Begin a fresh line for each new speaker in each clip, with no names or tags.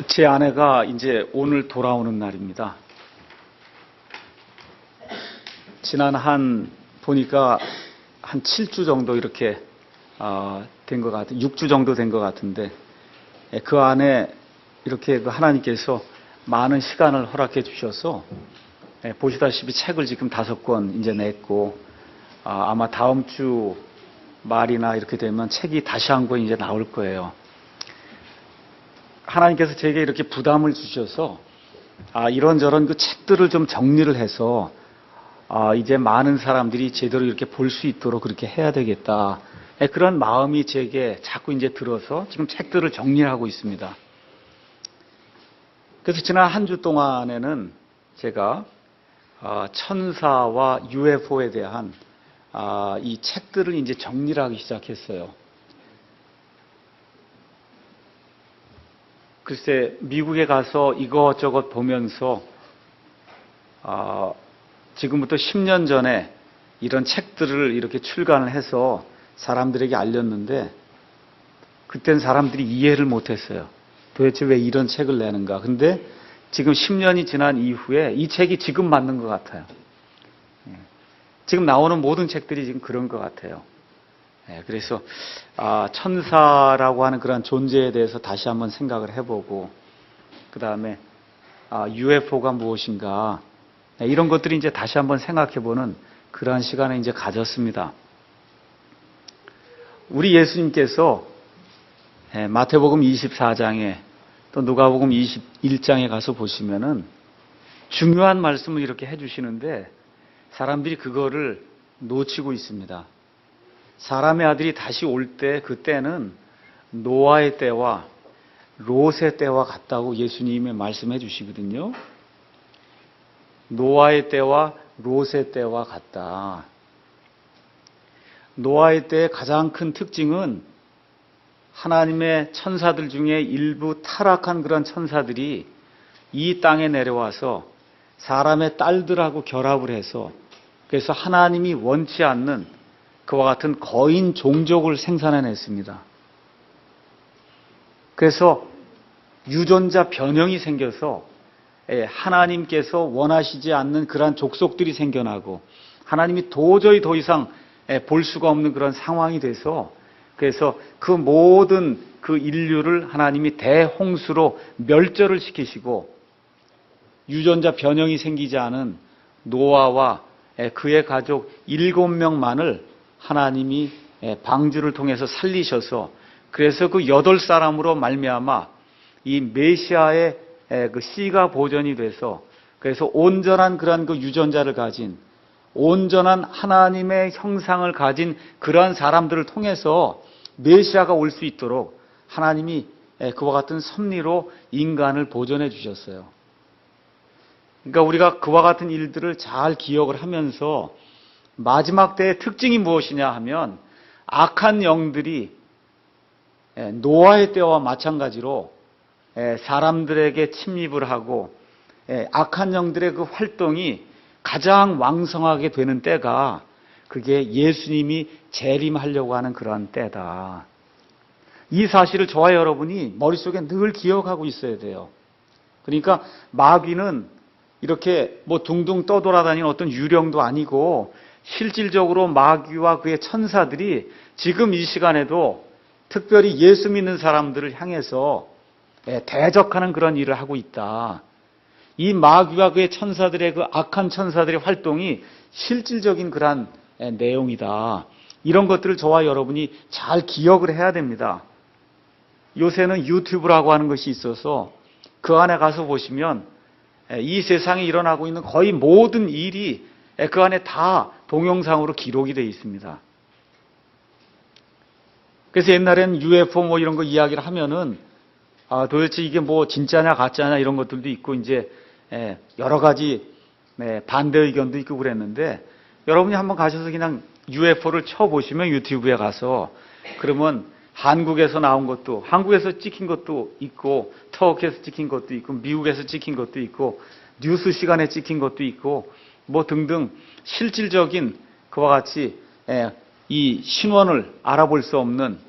제 아내가 이제 오늘 돌아오는 날입니다. 보니까 한 7주 정도 이렇게 된 것 같아요. 6주 정도 된 것 같은데, 그 안에 이렇게 하나님께서 많은 시간을 허락해 주셔서, 보시다시피 책을 지금 5권 이제 냈고, 아마 다음 주 말이나 이렇게 되면 책이 다시 한 권 이제 나올 거예요. 하나님께서 제게 이렇게 부담을 주셔서 이런저런 그 책들을 좀 정리를 해서 이제 많은 사람들이 제대로 이렇게 볼 수 있도록 그렇게 해야 되겠다. 그런 마음이 제게 자꾸 이제 들어서 지금 책들을 정리하고 있습니다. 그래서 지난 한 주 동안에는 제가 천사와 UFO에 대한 이 책들을 이제 정리를 하기 시작했어요. 글쎄, 미국에 가서 이것저것 보면서 지금부터 10년 전에 이런 책들을 이렇게 출간을 해서 사람들에게 알렸는데, 그땐 사람들이 이해를 못했어요. 도대체 왜 이런 책을 내는가. 근데 지금 10년이 지난 이후에 이 책이 지금 맞는 것 같아요. 지금 나오는 모든 책들이 지금 그런 것 같아요. 그래서 천사라고 하는 그런 존재에 대해서 다시 한번 생각을 해보고, 그 다음에 UFO가 무엇인가, 이런 것들이 이제 다시 한번 생각해보는 그러한 시간을 이제 가졌습니다. 우리 예수님께서 마태복음 24장에 또 누가복음 21장에 가서 보시면은 중요한 말씀을 이렇게 해주시는데, 사람들이 그거를 놓치고 있습니다. 사람의 아들이 다시 올 때, 그때는 노아의 때와 롯의 때와 같다고 예수님이 말씀해 주시거든요. 노아의 때와 롯의 때와 같다. 노아의 때의 가장 큰 특징은 하나님의 천사들 중에 일부 타락한 그런 천사들이 이 땅에 내려와서 사람의 딸들하고 결합을 해서, 그래서 하나님이 원치 않는 그와 같은 거인 종족을 생산해냈습니다. 그래서 유전자 변형이 생겨서 하나님께서 원하시지 않는 그러한 족속들이 생겨나고, 하나님이 도저히 더 이상 볼 수가 없는 그런 상황이 돼서, 그래서 그 모든 그 인류를 하나님이 대홍수로 멸절을 시키시고, 유전자 변형이 생기지 않은 노아와 그의 가족 7명만을 하나님이 방주를 통해서 살리셔서, 그래서 그 8사람으로 말미암아 이 메시아의 그 씨가 보존이 돼서, 그래서 온전한 그러한 그 유전자를 가진, 온전한 하나님의 형상을 가진 그러한 사람들을 통해서 메시아가 올 수 있도록 하나님이 그와 같은 섭리로 인간을 보존해 주셨어요. 그러니까 우리가 그와 같은 일들을 잘 기억을 하면서, 마지막 때의 특징이 무엇이냐 하면, 악한 영들이 노아의 때와 마찬가지로 사람들에게 침입을 하고, 악한 영들의 그 활동이 가장 왕성하게 되는 때가, 그게 예수님이 재림하려고 하는 그러한 때다. 이 사실을 저와 여러분이 머릿속에 늘 기억하고 있어야 돼요. 그러니까 마귀는 이렇게 둥둥 떠돌아다니는 어떤 유령도 아니고, 실질적으로 마귀와 그의 천사들이 지금 이 시간에도 특별히 예수 믿는 사람들을 향해서 대적하는 그런 일을 하고 있다. 이 마귀와 그의 천사들의, 그 악한 천사들의 활동이 실질적인 그러한 내용이다. 이런 것들을 저와 여러분이 잘 기억을 해야 됩니다. 요새는 유튜브라고 하는 것이 있어서 그 안에 가서 보시면 이 세상에 일어나고 있는 거의 모든 일이 그 안에 다 동영상으로 기록이 되어 있습니다. 그래서 옛날에는 UFO 이런 거 이야기를 하면은 도대체 이게 진짜냐 가짜냐 이런 것들도 있고, 이제 여러 가지 반대 의견도 있고 그랬는데, 여러분이 한번 가셔서 그냥 UFO를 쳐보시면, 유튜브에 가서, 그러면 한국에서 나온 것도, 한국에서 찍힌 것도 있고, 터키에서 찍힌 것도 있고, 미국에서 찍힌 것도 있고, 뉴스 시간에 찍힌 것도 있고, 등등 실질적인 그와 같이 이 신원을 알아볼 수 없는,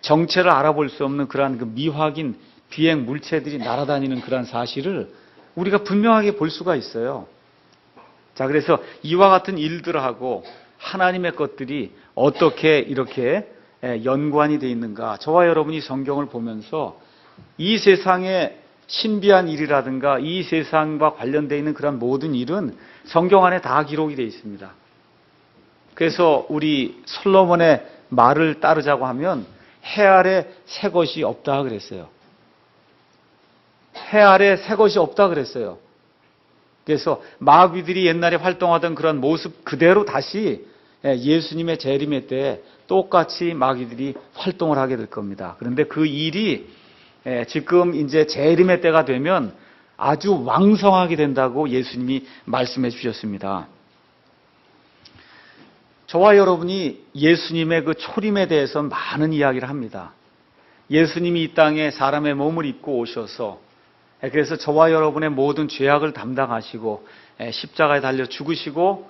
정체를 알아볼 수 없는 그러한 그 미확인 비행 물체들이 날아다니는 그런 사실을 우리가 분명하게 볼 수가 있어요. 자, 그래서 이와 같은 일들하고 하나님의 것들이 어떻게 이렇게 연관이 되어 있는가? 저와 여러분이 성경을 보면서 이 세상의 신비한 일이라든가 이 세상과 관련되어 있는 그런 모든 일은 성경 안에 다 기록이 되어 있습니다. 그래서 우리 솔로몬의 말을 따르자고 하면 해 아래 새 것이 없다 그랬어요. 해 아래 새 것이 없다 그랬어요. 그래서 마귀들이 옛날에 활동하던 그런 모습 그대로 다시 예수님의 재림의 때 똑같이 마귀들이 활동을 하게 될 겁니다. 그런데 그 일이 지금 이제 재림의 때가 되면 아주 왕성하게 된다고 예수님이 말씀해 주셨습니다. 저와 여러분이 예수님의 그 초림에 대해서 많은 이야기를 합니다. 예수님이 이 땅에 사람의 몸을 입고 오셔서 그래서 저와 여러분의 모든 죄악을 담당하시고 십자가에 달려 죽으시고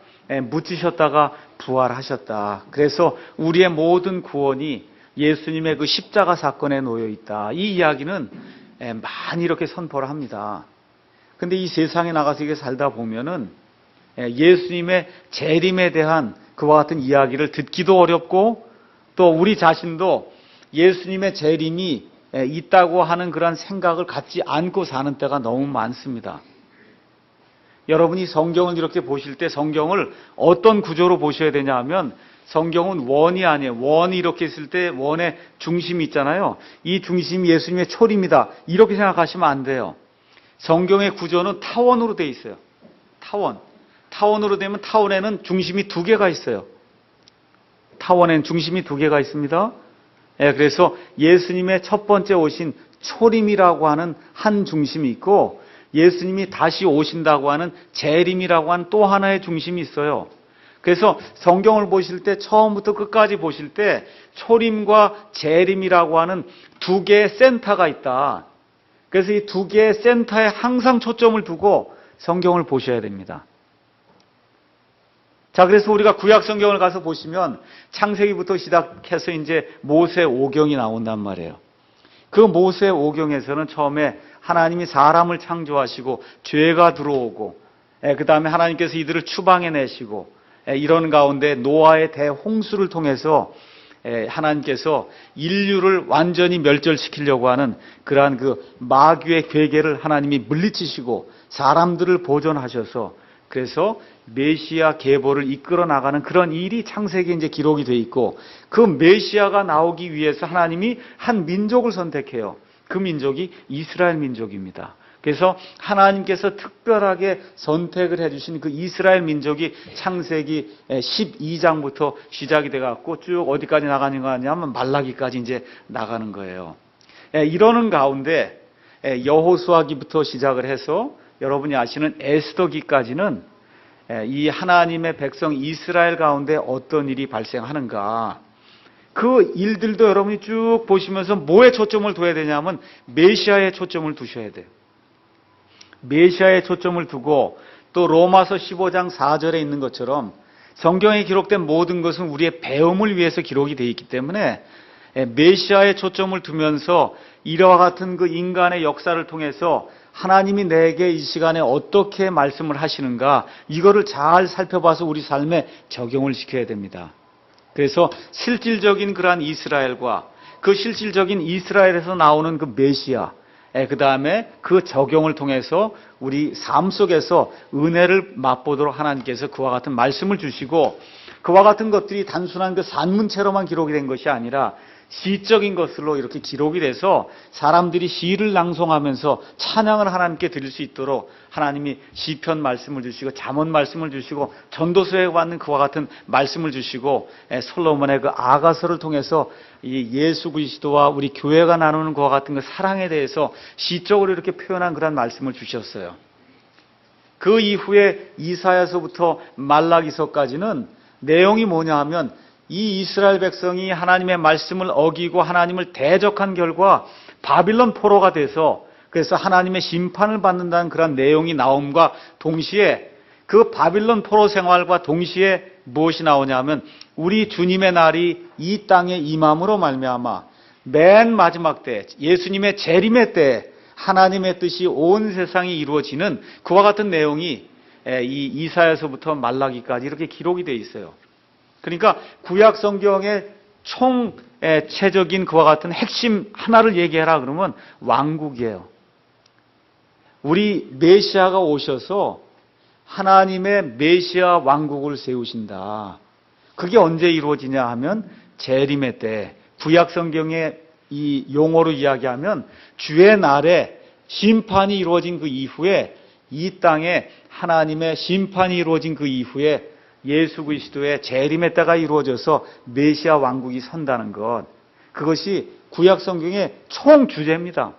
묻히셨다가 부활하셨다. 그래서 우리의 모든 구원이 예수님의 그 십자가 사건에 놓여 있다. 이 이야기는 많이 이렇게 선포를 합니다. 근데 이 세상에 나가서 이게 살다 보면은 예수님의 재림에 대한 그와 같은 이야기를 듣기도 어렵고 또 우리 자신도 예수님의 재림이 있다고 하는 그런 생각을 갖지 않고 사는 때가 너무 많습니다. 여러분이 성경을 이렇게 보실 때 성경을 어떤 구조로 보셔야 되냐 하면 성경은 원이 아니에요. 원이 이렇게 있을 때 원의 중심이 있잖아요. 이 중심이 예수님의 초림이다. 이렇게 생각하시면 안 돼요. 성경의 구조는 타원으로 되어 있어요. 타원. 타원으로 되면 타원에는 중심이 두 개가 있어요. 타원에는 중심이 두 개가 있습니다. 그래서 예수님의 첫 번째 오신 초림이라고 하는 한 중심이 있고 예수님이 다시 오신다고 하는 재림이라고 하는 또 하나의 중심이 있어요. 그래서 성경을 보실 때 처음부터 끝까지 보실 때 초림과 재림이라고 하는 두 개의 센터가 있다. 그래서 이 두 개의 센터에 항상 초점을 두고 성경을 보셔야 됩니다. 자, 그래서 우리가 구약 성경을 가서 보시면 창세기부터 시작해서 이제 모세 오경이 나온단 말이에요. 그 모세 오경에서는 처음에 하나님이 사람을 창조하시고 죄가 들어오고 그 다음에 하나님께서 이들을 추방해 내시고 이런 가운데 노아의 대홍수를 통해서 하나님께서 인류를 완전히 멸절시키려고 하는 그러한 그 마귀의 괴계를 하나님이 물리치시고 사람들을 보존하셔서 그래서 메시아 계보를 이끌어 나가는 그런 일이 창세기에 이제 기록이 돼 있고 그 메시아가 나오기 위해서 하나님이 한 민족을 선택해요. 그 민족이 이스라엘 민족입니다. 그래서 하나님께서 특별하게 선택을 해주신 그 이스라엘 민족이 창세기 12장부터 시작이 돼갖고 쭉 어디까지 나가는 거 아니냐면 말라기까지 이제 나가는 거예요. 이러는 가운데 여호수아기부터 시작을 해서 여러분이 아시는 에스더기까지는 이 하나님의 백성 이스라엘 가운데 어떤 일이 발생하는가 그 일들도 여러분이 쭉 보시면서 뭐에 초점을 둬야 되냐면 메시아에 초점을 두셔야 돼요. 메시아에 초점을 두고 또 로마서 15장 4절에 있는 것처럼 성경에 기록된 모든 것은 우리의 배움을 위해서 기록이 되어 있기 때문에 메시아에 초점을 두면서 이와 같은 그 인간의 역사를 통해서 하나님이 내게 이 시간에 어떻게 말씀을 하시는가 이거를 잘 살펴봐서 우리 삶에 적용을 시켜야 됩니다. 그래서 실질적인 그러한 이스라엘과 그 실질적인 이스라엘에서 나오는 그 메시아 그 다음에 그 적용을 통해서 우리 삶 속에서 은혜를 맛보도록 하나님께서 그와 같은 말씀을 주시고 그와 같은 것들이 단순한 그 산문체로만 기록이 된 것이 아니라 시적인 것으로 이렇게 기록이 돼서 사람들이 시를 낭송하면서 찬양을 하나님께 드릴 수 있도록 하나님이 시편 말씀을 주시고 잠언 말씀을 주시고 전도서에 받는 그와 같은 말씀을 주시고 솔로몬의 그 아가서를 통해서 이 예수 그리스도와 우리 교회가 나누는 그와 같은 그 사랑에 대해서 시적으로 이렇게 표현한 그런 말씀을 주셨어요. 그 이후에 이사야서부터 말라기서까지는 내용이 뭐냐 하면 이 이스라엘 백성이 하나님의 말씀을 어기고 하나님을 대적한 결과 바빌론 포로가 돼서 그래서 하나님의 심판을 받는다는 그런 내용이 나옴과 동시에 그 바빌론 포로 생활과 동시에 무엇이 나오냐면 우리 주님의 날이 이 땅에 임함으로 말미암아 맨 마지막 때, 예수님의 재림의 때 하나님의 뜻이 온 세상이 이루어지는 그와 같은 내용이 이 이사야서부터 말라기까지 이렇게 기록이 되어 있어요. 그러니까 구약 성경의 총체적인 그와 같은 핵심 하나를 얘기해라 그러면 왕국이에요. 우리 메시아가 오셔서 하나님의 메시아 왕국을 세우신다. 그게 언제 이루어지냐 하면 재림의 때, 구약 성경의 이 용어로 이야기하면 주의 날에 심판이 이루어진 그 이후에, 이 땅에 하나님의 심판이 이루어진 그 이후에 예수 그리스도의 재림의 때가 이루어져서 메시아 왕국이 선다는 것, 그것이 구약 성경의 총 주제입니다.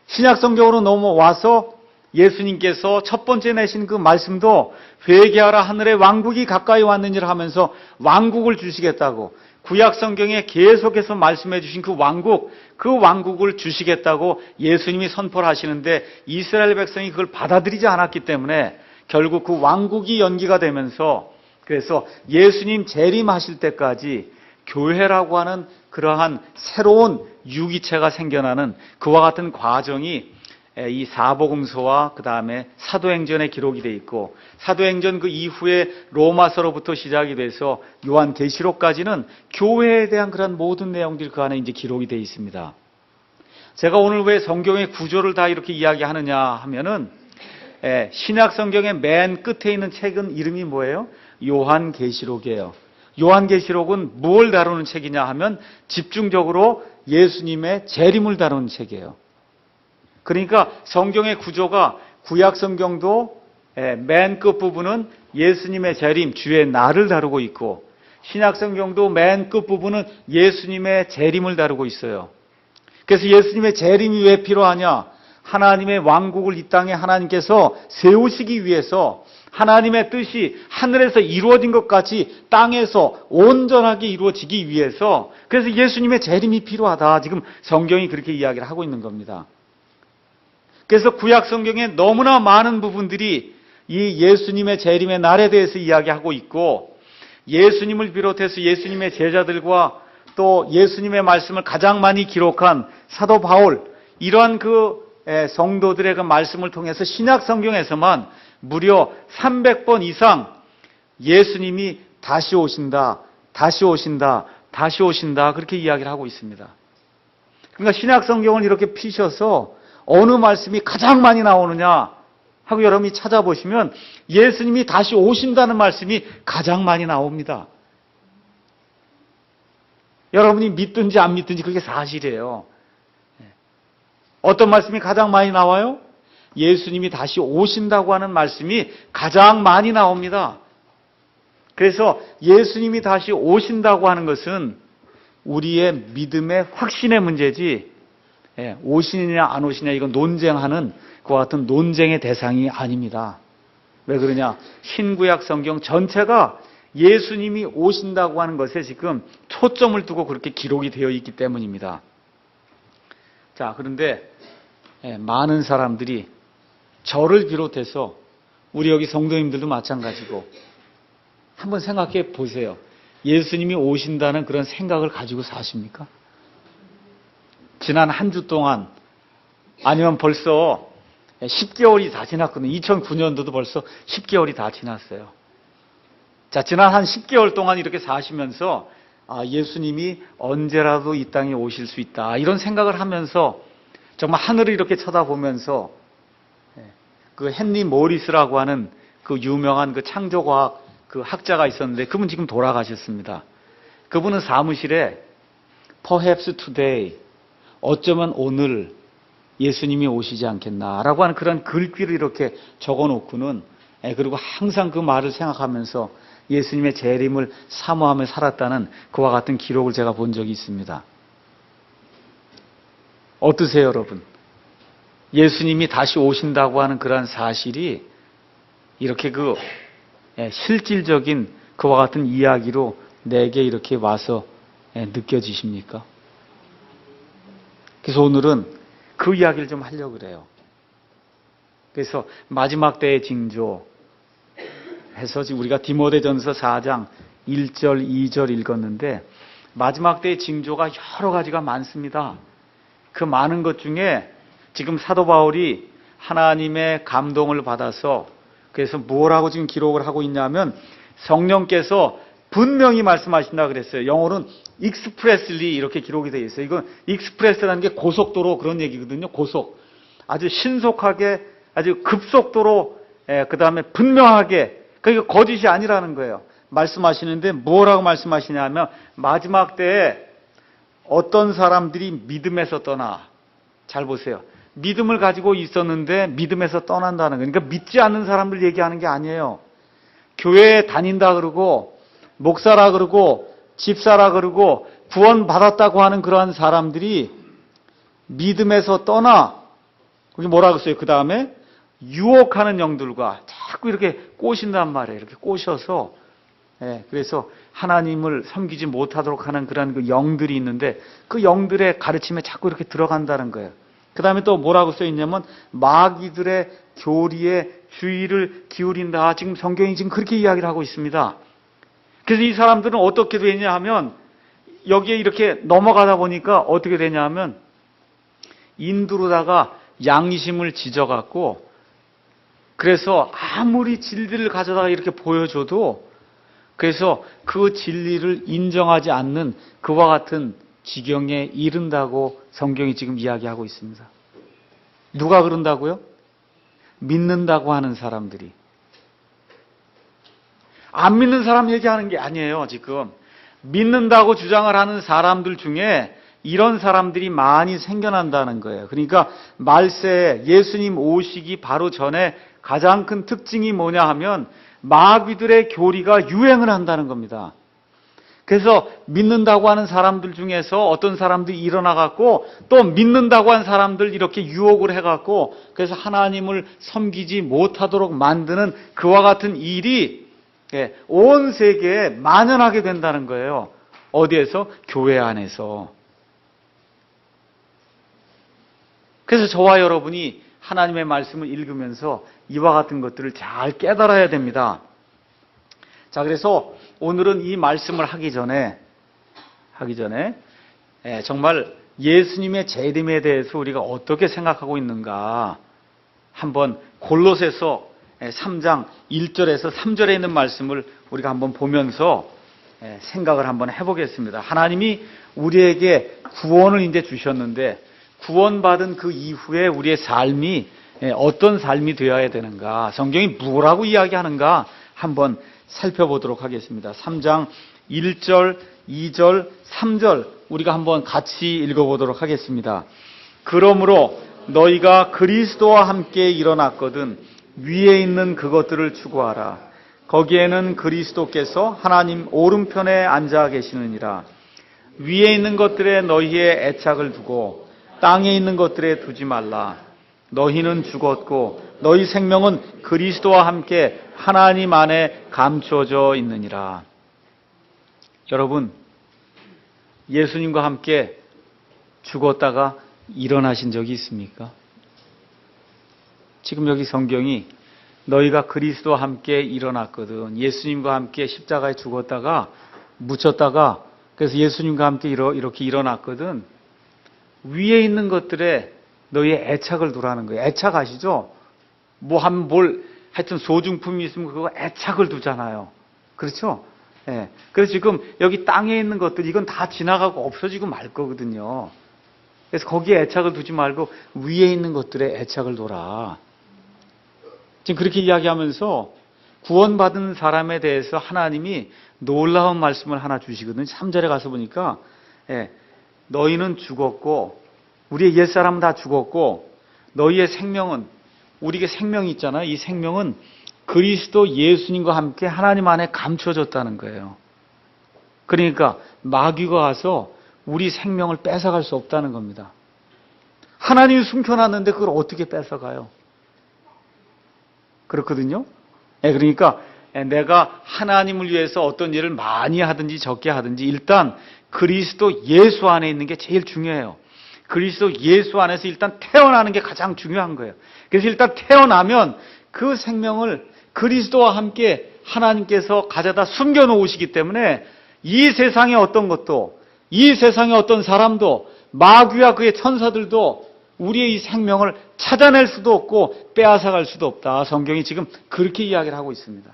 신약 성경으로 넘어와서 예수님께서 첫 번째 내신 그 말씀도 회개하라 하늘의 왕국이 가까이 왔느니라 하면서 왕국을 주시겠다고, 구약 성경에 계속해서 말씀해 주신 그 왕국을 주시겠다고 예수님이 선포를 하시는데 이스라엘 백성이 그걸 받아들이지 않았기 때문에 결국 그 왕국이 연기가 되면서, 그래서 예수님 재림하실 때까지 교회라고 하는 그러한 새로운 유기체가 생겨나는 그와 같은 과정이 이 사복음서와 그 다음에 사도행전에 기록이 되어 있고, 사도행전 그 이후에 로마서로부터 시작이 돼서 요한계시록까지는 교회에 대한 그런 모든 내용들이 그 안에 이제 기록이 되어 있습니다. 제가 오늘 왜 성경의 구조를 다 이렇게 이야기하느냐 하면은, 신약 성경의 맨 끝에 있는 책은 이름이 뭐예요? 요한계시록이에요. 요한계시록은 무엇을 다루는 책이냐 하면 집중적으로 예수님의 재림을 다루는 책이에요. 그러니까 성경의 구조가 구약 성경도 맨 끝부분은 예수님의 재림, 주의 날을 다루고 있고, 신약 성경도 맨 끝부분은 예수님의 재림을 다루고 있어요. 그래서 예수님의 재림이 왜 필요하냐? 하나님의 왕국을 이 땅에 하나님께서 세우시기 위해서, 하나님의 뜻이 하늘에서 이루어진 것 같이 땅에서 온전하게 이루어지기 위해서, 그래서 예수님의 재림이 필요하다. 지금 성경이 그렇게 이야기를 하고 있는 겁니다. 그래서 구약 성경에 너무나 많은 부분들이 이 예수님의 재림의 날에 대해서 이야기하고 있고, 예수님을 비롯해서 예수님의 제자들과 또 예수님의 말씀을 가장 많이 기록한 사도 바울, 이러한 그 성도들의 그 말씀을 통해서 신약 성경에서만 무려 300번 이상 예수님이 다시 오신다, 다시 오신다, 다시 오신다, 그렇게 이야기를 하고 있습니다. 그러니까 신약 성경을 이렇게 피셔서 어느 말씀이 가장 많이 나오느냐 하고 여러분이 찾아보시면 예수님이 다시 오신다는 말씀이 가장 많이 나옵니다. 여러분이 믿든지 안 믿든지 그게 사실이에요. 어떤 말씀이 가장 많이 나와요? 예수님이 다시 오신다고 하는 말씀이 가장 많이 나옵니다. 그래서 예수님이 다시 오신다고 하는 것은 우리의 믿음의 확신의 문제지, 오시느냐 안 오시냐 이건 논쟁하는 그와 같은 논쟁의 대상이 아닙니다. 왜 그러냐? 신구약 성경 전체가 예수님이 오신다고 하는 것에 지금 초점을 두고 그렇게 기록이 되어 있기 때문입니다. 자, 그런데 많은 사람들이 저를 비롯해서 우리 여기 성도님들도 마찬가지고 한번 생각해 보세요. 예수님이 오신다는 그런 생각을 가지고 사십니까? 지난 한 주 동안, 아니면 벌써 10개월이 다 지났거든요. 2009년도도 벌써 10개월이 다 지났어요. 자, 지난 한 10개월 동안 이렇게 사시면서 예수님이 언제라도 이 땅에 오실 수 있다, 이런 생각을 하면서 정말 하늘을 이렇게 쳐다보면서, 그 헨리 모리스라고 하는 그 유명한 그 창조과학 그 학자가 있었는데 그분 지금 돌아가셨습니다. 그분은 사무실에 Perhaps today, 어쩌면 오늘 예수님이 오시지 않겠나라고 하는 그런 글귀를 이렇게 적어놓고는, 그리고 항상 그 말을 생각하면서 예수님의 재림을 사모하며 살았다는 그와 같은 기록을 제가 본 적이 있습니다. 어떠세요, 여러분? 예수님이 다시 오신다고 하는 그러한 사실이 이렇게 그 실질적인 그와 같은 이야기로 내게 이렇게 와서 느껴지십니까? 그래서 오늘은 그 이야기를 좀 하려고 그래요. 그래서 마지막 때의 징조 해서 지금 우리가 디모데전서 4장 1절, 2절 읽었는데, 마지막 때의 징조가 여러 가지가 많습니다. 그 많은 것 중에 지금 사도 바울이 하나님의 감동을 받아서 그래서 뭐라고 지금 기록을 하고 있냐면 성령께서 분명히 말씀하신다 그랬어요. 영어로는 expressly 이렇게 기록이 되어 있어요. 이건 express라는 게 고속도로 그런 얘기거든요. 고속. 아주 신속하게 아주 급속도로 그 다음에 분명하게 그러니까 거짓이 아니라는 거예요. 말씀하시는데 뭐라고 말씀하시냐면 마지막 때에 어떤 사람들이 믿음에서 떠나 잘 보세요. 믿음을 가지고 있었는데 믿음에서 떠난다는 거예요. 그러니까 믿지 않는 사람들 얘기하는 게 아니에요. 교회에 다닌다 그러고 목사라 그러고 집사라 그러고 구원 받았다고 하는 그러한 사람들이 믿음에서 떠나 거기 뭐라고 써요? 그 다음에 유혹하는 영들과 자꾸 이렇게 꼬신단 말이에요. 이렇게 꼬셔서 그래서 하나님을 섬기지 못하도록 하는 그런 그 영들이 있는데 그 영들의 가르침에 자꾸 이렇게 들어간다는 거예요. 그 다음에 또 뭐라고 써 있냐면 마귀들의 교리에 주의를 기울인다. 지금 성경이 지금 그렇게 이야기를 하고 있습니다. 그래서 이 사람들은 어떻게 되냐 하면 여기에 이렇게 넘어가다 보니까 어떻게 되냐 하면 인두로다가 양심을 지져갖고 그래서 아무리 진리를 가져다가 이렇게 보여줘도 그래서 그 진리를 인정하지 않는 그와 같은 지경에 이른다고 성경이 지금 이야기하고 있습니다. 누가 그런다고요? 믿는다고 하는 사람들이. 안 믿는 사람 얘기하는 게 아니에요, 지금. 믿는다고 주장을 하는 사람들 중에 이런 사람들이 많이 생겨난다는 거예요. 그러니까 말세에 예수님 오시기 바로 전에 가장 큰 특징이 뭐냐 하면 마귀들의 교리가 유행을 한다는 겁니다. 그래서 믿는다고 하는 사람들 중에서 어떤 사람들이 일어나갖고 또 믿는다고 하는 사람들 이렇게 유혹을 해갖고 그래서 하나님을 섬기지 못하도록 만드는 그와 같은 일이 온 세계에 만연하게 된다는 거예요. 어디에서? 교회 안에서. 그래서 저와 여러분이 하나님의 말씀을 읽으면서 이와 같은 것들을 잘 깨달아야 됩니다. 자, 그래서 오늘은 이 말씀을 하기 전에 정말 예수님의 재림에 대해서 우리가 어떻게 생각하고 있는가 한번 골로새서 3장 1절에서 3절에 있는 말씀을 우리가 한번 보면서 생각을 한번 해보겠습니다. 하나님이 우리에게 구원을 이제 주셨는데 구원받은 그 이후에 우리의 삶이 어떤 삶이 되어야 되는가, 성경이 뭐라고 이야기하는가 한번 살펴보도록 하겠습니다. 3장 1절, 2절, 3절 우리가 한번 같이 읽어보도록 하겠습니다. 그러므로 너희가 그리스도와 함께 일어났거든 위에 있는 그것들을 추구하라. 거기에는 그리스도께서 하나님 오른편에 앉아 계시느니라. 위에 있는 것들에 너희의 애착을 두고 땅에 있는 것들에 두지 말라. 너희는 죽었고 너희 생명은 그리스도와 함께 하나님 안에 감추어져 있느니라. 여러분, 예수님과 함께 죽었다가 일어나신 적이 있습니까? 지금 여기 성경이 너희가 그리스도와 함께 일어났거든. 예수님과 함께 십자가에 죽었다가 묻혔다가 그래서 예수님과 함께 이렇게 일어났거든. 위에 있는 것들에 너희의 애착을 두라는 거예요. 애착 아시죠? 하여튼 소중품이 있으면 그거 애착을 두잖아요. 그렇죠? 예. 그래서 지금 여기 땅에 있는 것들 이건 다 지나가고 없어지고 말 거거든요. 그래서 거기에 애착을 두지 말고 위에 있는 것들에 애착을 둬라. 지금 그렇게 이야기하면서 구원받은 사람에 대해서 하나님이 놀라운 말씀을 하나 주시거든요. 3절에 가서 보니까 너희는 죽었고 우리의 옛사람은 다 죽었고 너희의 생명은 우리에게 생명이 있잖아요. 이 생명은 그리스도 예수님과 함께 하나님 안에 감춰졌다는 거예요. 그러니까 마귀가 와서 우리 생명을 뺏어갈 수 없다는 겁니다. 하나님이 숨겨놨는데 그걸 어떻게 뺏어가요? 그렇거든요. 그러니까 내가 하나님을 위해서 어떤 일을 많이 하든지 적게 하든지 일단 그리스도 예수 안에 있는 게 제일 중요해요. 그리스도 예수 안에서 일단 태어나는 게 가장 중요한 거예요. 그래서 일단 태어나면 그 생명을 그리스도와 함께 하나님께서 가져다 숨겨놓으시기 때문에 이 세상의 어떤 것도 이 세상의 어떤 사람도 마귀와 그의 천사들도 우리의 이 생명을 찾아낼 수도 없고 빼앗아갈 수도 없다. 성경이 지금 그렇게 이야기를 하고 있습니다.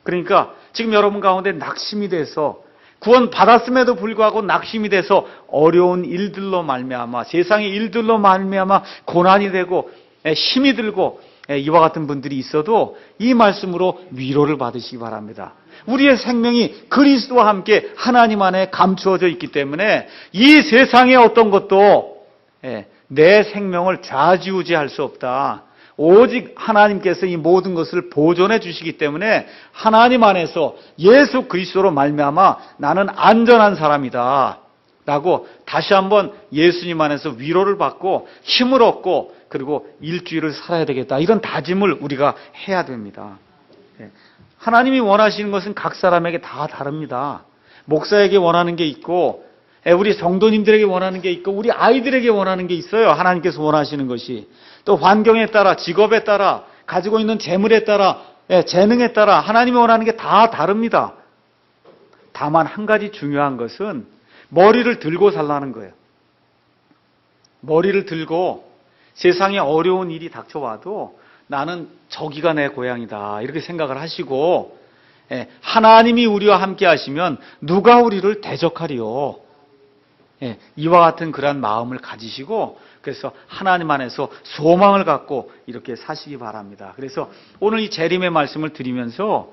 그러니까 지금 여러분 가운데 낙심이 돼서 구원 받았음에도 불구하고 낙심이 돼서 어려운 일들로 말미암아 세상의 일들로 말미암아 고난이 되고 힘이 들고 이와 같은 분들이 있어도 이 말씀으로 위로를 받으시기 바랍니다. 우리의 생명이 그리스도와 함께 하나님 안에 감추어져 있기 때문에 이 세상의 어떤 것도 내 생명을 좌지우지할 수 없다. 오직 하나님께서 이 모든 것을 보존해 주시기 때문에 하나님 안에서 예수 그리스도로 말미암아 나는 안전한 사람이다 라고 다시 한번 예수님 안에서 위로를 받고 힘을 얻고 그리고 일주일을 살아야 되겠다, 이런 다짐을 우리가 해야 됩니다. 하나님이 원하시는 것은 각 사람에게 다 다릅니다. 목사에게 원하는 게 있고 우리 성도님들에게 원하는 게 있고 우리 아이들에게 원하는 게 있어요. 하나님께서 원하시는 것이. 또 환경에 따라, 직업에 따라, 가지고 있는 재물에 따라, 재능에 따라 하나님이 원하는 게 다 다릅니다. 다만 한 가지 중요한 것은 머리를 들고 살라는 거예요. 머리를 들고 세상에 어려운 일이 닥쳐와도 나는 저기가 내 고향이다, 이렇게 생각을 하시고 하나님이 우리와 함께 하시면 누가 우리를 대적하리요. 이와 같은 그러한 마음을 가지시고 그래서 하나님 안에서 소망을 갖고 이렇게 사시기 바랍니다. 그래서 오늘 이 재림의 말씀을 드리면서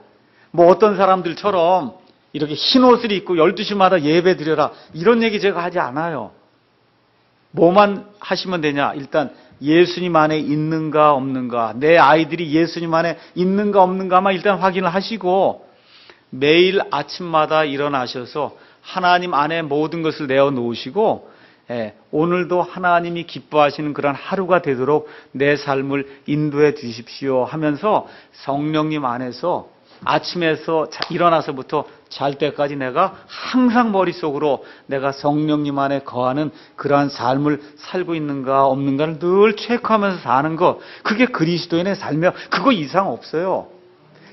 뭐 어떤 사람들처럼 이렇게 흰 옷을 입고 12시마다 예배 드려라, 이런 얘기 제가 하지 않아요. 뭐만 하시면 되냐? 일단 예수님 안에 있는가 없는가, 내 아이들이 예수님 안에 있는가 없는가만 일단 확인을 하시고 매일 아침마다 일어나셔서 하나님 안에 모든 것을 내어놓으시고 오늘도 하나님이 기뻐하시는 그런 하루가 되도록 내 삶을 인도해 주십시오 하면서 성령님 안에서 아침에서 일어나서부터 잘 때까지 내가 항상 머릿속으로 내가 성령님 안에 거하는 그러한 삶을 살고 있는가 없는가를 늘 체크하면서 사는 것, 그게 그리스도인의 삶이에요. 그거 이상 없어요.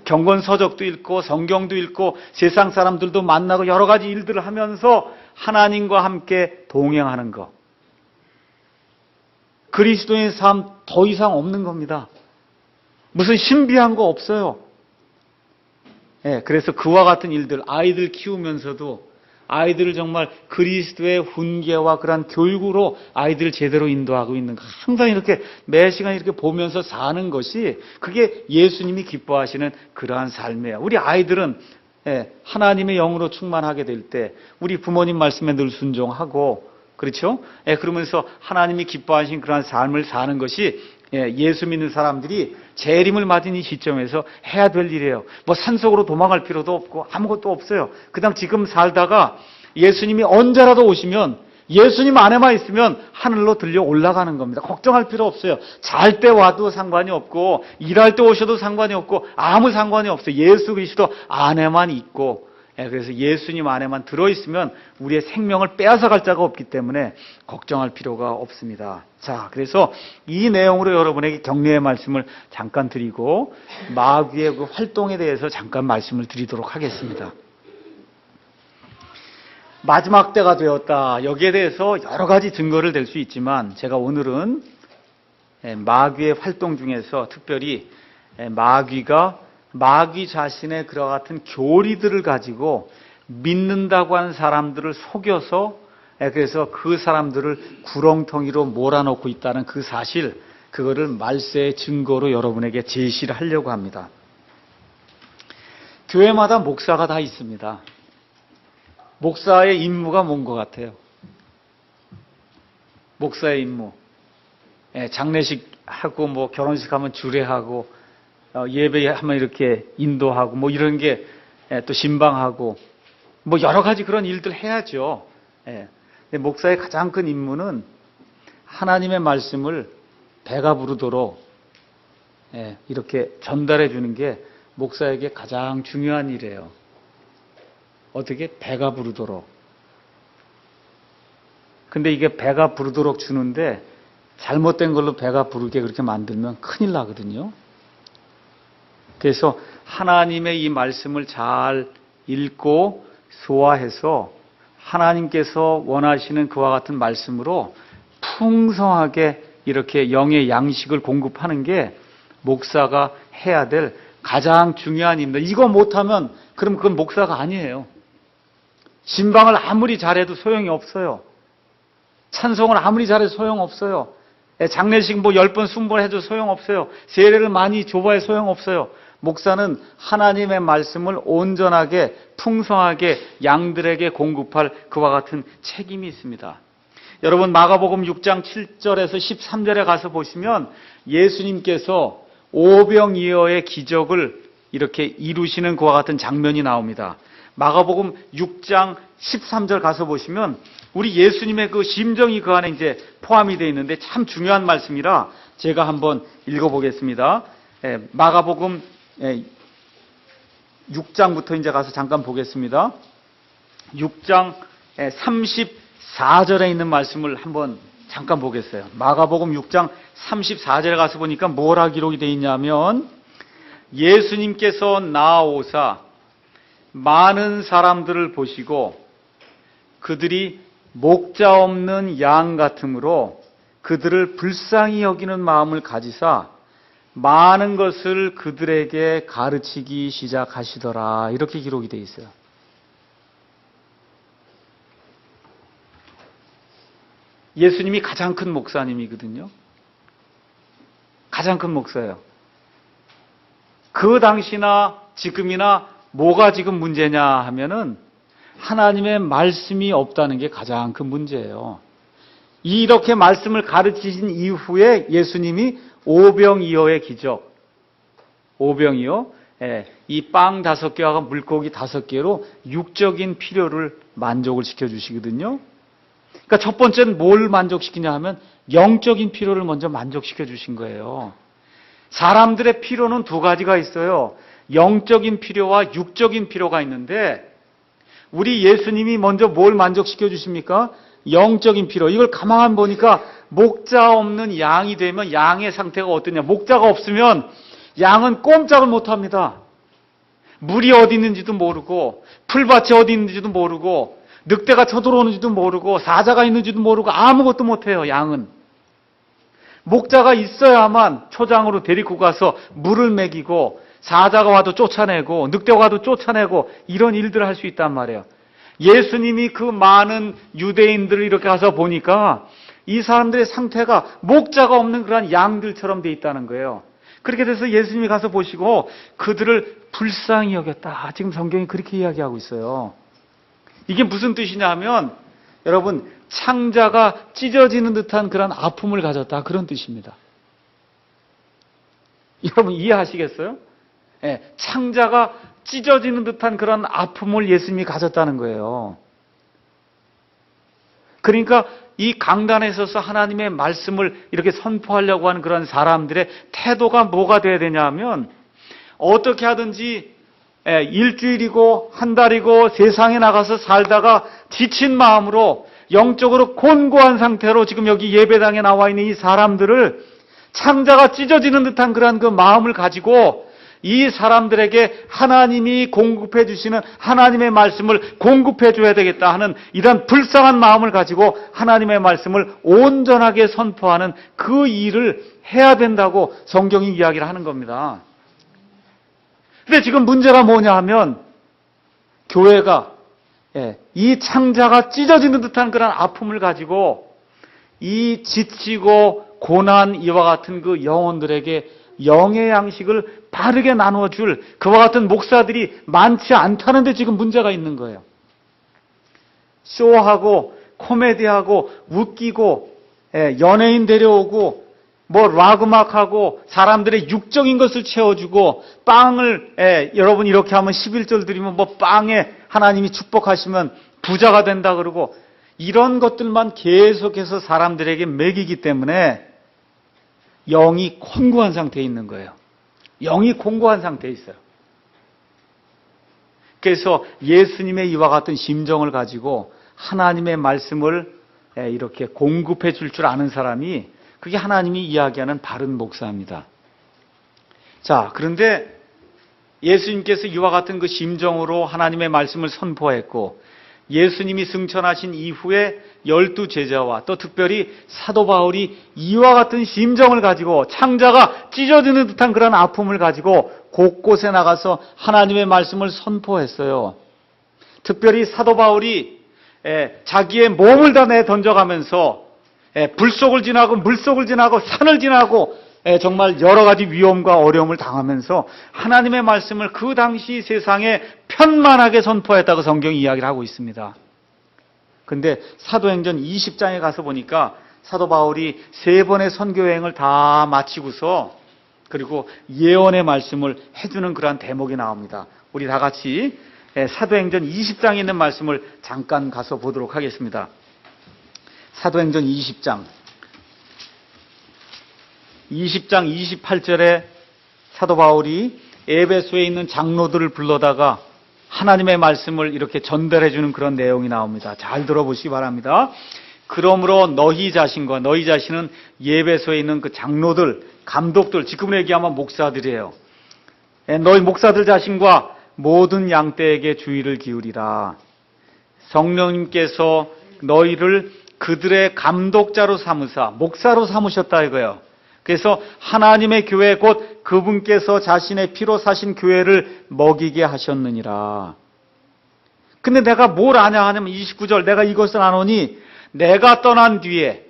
경건서적도 읽고 성경도 읽고 세상 사람들도 만나고 여러 가지 일들을 하면서 하나님과 함께 동행하는 것, 그리스도인 삶 더 이상 없는 겁니다. 무슨 신비한 거 없어요. 그래서 그와 같은 일들, 아이들 키우면서도 아이들을 정말 그리스도의 훈계와 그런 교육으로 아이들을 제대로 인도하고 있는 거, 항상 이렇게 매 시간 이렇게 보면서 사는 것이 그게 예수님이 기뻐하시는 그러한 삶이에요. 우리 아이들은 하나님의 영으로 충만하게 될 때 우리 부모님 말씀에 늘 순종하고, 그렇죠? 그러면서 하나님이 기뻐하신 그러한 삶을 사는 것이 예수 믿는 사람들이 재림을 맞은 이 시점에서 해야 될 일이에요. 뭐 산속으로 도망갈 필요도 없고 아무것도 없어요. 그냥 지금 살다가 예수님이 언제라도 오시면 예수님 안에만 있으면 하늘로 들려 올라가는 겁니다. 걱정할 필요 없어요. 잘 때 와도 상관이 없고 일할 때 오셔도 상관이 없고 아무 상관이 없어요. 예수 그리스도 안에만 있고, 그래서 예수님 안에만 들어있으면 우리의 생명을 빼앗아갈 자가 없기 때문에 걱정할 필요가 없습니다. 자, 그래서 이 내용으로 여러분에게 격려의 말씀을 잠깐 드리고 마귀의 그 활동에 대해서 잠깐 말씀을 드리도록 하겠습니다. 마지막 때가 되었다, 여기에 대해서 여러 가지 증거를 댈 수 있지만 제가 오늘은 마귀의 활동 중에서 특별히 마귀 자신의 그와 같은 교리들을 가지고 믿는다고 하는 사람들을 속여서 그래서 그 사람들을 구렁텅이로 몰아넣고 있다는 그 사실, 그거를 말세의 증거로 여러분에게 제시를 하려고 합니다. 교회마다 목사가 다 있습니다. 목사의 임무가 뭔 것 같아요? 목사의 임무, 장례식 하고 뭐 결혼식 하면 주례하고 예배하면 이렇게 인도하고 뭐 이런 게 또 신방하고 뭐 여러 가지 그런 일들 해야죠. 근데 목사의 가장 큰 임무는 하나님의 말씀을 배가 부르도록 이렇게 전달해 주는 게 목사에게 가장 중요한 일이에요. 어떻게? 배가 부르도록. 근데 이게 배가 부르도록 주는데 잘못된 걸로 배가 부르게 그렇게 만들면 큰일 나거든요. 그래서 하나님의 이 말씀을 잘 읽고 소화해서 하나님께서 원하시는 그와 같은 말씀으로 풍성하게 이렇게 영의 양식을 공급하는 게 목사가 해야 될 가장 중요한 일입니다. 이거 못하면 그럼 그건 목사가 아니에요. 신방을 아무리 잘해도 소용이 없어요. 찬송을 아무리 잘해도 소용없어요. 장례식 10번, 20번 해도 소용없어요. 세례를 많이 줘봐야 소용없어요. 목사는 하나님의 말씀을 온전하게 풍성하게 양들에게 공급할 그와 같은 책임이 있습니다. 여러분 마가복음 6장 7절에서 13절에 가서 보시면 예수님께서 오병이어의 기적을 이렇게 이루시는 그와 같은 장면이 나옵니다. 마가복음 6장 13절 가서 보시면 우리 예수님의 그 심정이 그 안에 이제 포함이 되어 있는데 참 중요한 말씀이라 제가 한번 읽어보겠습니다. 마가복음 6장부터 이제 가서 잠깐 보겠습니다. 6장 34절에 있는 말씀을 한번 잠깐 보겠어요. 마가복음 6장 34절에 가서 보니까 뭐라 기록이 되어 있냐면 예수님께서 나아오사 많은 사람들을 보시고 그들이 목자 없는 양 같으므로 그들을 불쌍히 여기는 마음을 가지사 많은 것을 그들에게 가르치기 시작하시더라. 이렇게 기록이 되어 있어요. 예수님이 가장 큰 목사님이거든요. 가장 큰 목사예요. 그 당시나 지금이나 뭐가 지금 문제냐 하면은 하나님의 말씀이 없다는 게 가장 큰 문제예요. 이렇게 말씀을 가르치신 이후에 예수님이 오병이어의 기적, 오병이어, 이 빵 5개와 물고기 5개로 육적인 필요를 만족을 시켜주시거든요. 그러니까 첫 번째는 뭘 만족시키냐 하면 영적인 필요를 먼저 만족시켜 주신 거예요. 사람들의 필요는 두 가지가 있어요. 영적인 필요와 육적인 필요가 있는데 우리 예수님이 먼저 뭘 만족시켜 주십니까? 영적인 필요. 이걸 가만 보니까 목자 없는 양이 되면 양의 상태가 어떠냐. 목자가 없으면 양은 꼼짝을 못합니다. 물이 어디 있는지도 모르고 풀밭이 어디 있는지도 모르고 늑대가 쳐들어오는지도 모르고 사자가 있는지도 모르고 아무것도 못해요. 양은. 목자가 있어야만 초장으로 데리고 가서 물을 먹이고 사자가 와도 쫓아내고 늑대가 와도 쫓아내고 이런 일들을 할 수 있단 말이에요. 예수님이 그 많은 유대인들을 이렇게 가서 보니까 이 사람들의 상태가 목자가 없는 그런 양들처럼 돼 있다는 거예요. 그렇게 돼서 예수님이 가서 보시고 그들을 불쌍히 여겼다. 지금 성경이 그렇게 이야기하고 있어요. 이게 무슨 뜻이냐 하면 여러분 창자가 찢어지는 듯한 그런 아픔을 가졌다. 그런 뜻입니다. 여러분 이해하시겠어요? 창자가 찢어지는 듯한 그런 아픔을 예수님이 가졌다는 거예요. 그러니까 이 강단에 서서 하나님의 말씀을 이렇게 선포하려고 하는 그런 사람들의 태도가 뭐가 돼야 되냐 하면 어떻게 하든지 일주일이고 한 달이고 세상에 나가서 살다가 지친 마음으로 영적으로 곤고한 상태로 지금 여기 예배당에 나와 있는 이 사람들을 창자가 찢어지는 듯한 그런 그 마음을 가지고 이 사람들에게 하나님이 공급해 주시는 하나님의 말씀을 공급해 줘야 되겠다 하는 이런 불쌍한 마음을 가지고 하나님의 말씀을 온전하게 선포하는 그 일을 해야 된다고 성경이 이야기를 하는 겁니다. 근데 지금 문제가 뭐냐 하면 교회가 이 창자가 찢어지는 듯한 그런 아픔을 가지고 이 지치고 고난 이와 같은 그 영혼들에게 영의 양식을 바르게 나눠줄 그와 같은 목사들이 많지 않다는데 지금 문제가 있는 거예요. 쇼하고 코미디하고 웃기고 연예인 데려오고 뭐 락음악하고 사람들의 육적인 것을 채워주고 빵을 여러분 이렇게 하면 11절 드리면 뭐 빵에 하나님이 축복하시면 부자가 된다 그러고 이런 것들만 계속해서 사람들에게 먹이기 때문에 영이 곤고한 상태에 있는 거예요. 영이 곤고한 상태에 있어요. 그래서 예수님의 이와 같은 심정을 가지고 하나님의 말씀을 이렇게 공급해 줄 아는 사람이 그게 하나님이 이야기하는 바른 목사입니다. 자, 그런데 예수님께서 이와 같은 그 심정으로 하나님의 말씀을 선포했고 예수님이 승천하신 이후에 12제자와 또 특별히 사도 바울이 이와 같은 심정을 가지고 창자가 찢어지는 듯한 그런 아픔을 가지고 곳곳에 나가서 하나님의 말씀을 선포했어요. 특별히 사도 바울이 자기의 몸을 다 내던져가면서 불속을 지나고 물속을 지나고 산을 지나고 정말 여러 가지 위험과 어려움을 당하면서 하나님의 말씀을 그 당시 세상에 편만하게 선포했다고 성경이 이야기를 하고 있습니다. 근데 사도행전 20장에 가서 보니까 사도 바울이 3번의 선교여행을 다 마치고서 그리고 예언의 말씀을 해주는 그러한 대목이 나옵니다. 우리 다 같이 사도행전 20장에 있는 말씀을 잠깐 가서 보도록 하겠습니다. 사도행전 20장 28절에 사도 바울이 에베소에 있는 장로들을 불러다가 하나님의 말씀을 이렇게 전달해 주는 그런 내용이 나옵니다. 잘 들어보시기 바랍니다. 그러므로 너희 자신은 에베소에 있는 그 장로들, 감독들, 지금으로 얘기하면 목사들이에요. 너희 목사들 자신과 모든 양떼에게 주의를 기울이라. 성령님께서 너희를 그들의 감독자로 삼으사 목사로 삼으셨다 이거예요. 그래서 하나님의 교회 곧 그분께서 자신의 피로 사신 교회를 먹이게 하셨느니라. 근데 내가 뭘 아냐 하냐면 29절 내가 이것을 아노니 내가 떠난 뒤에,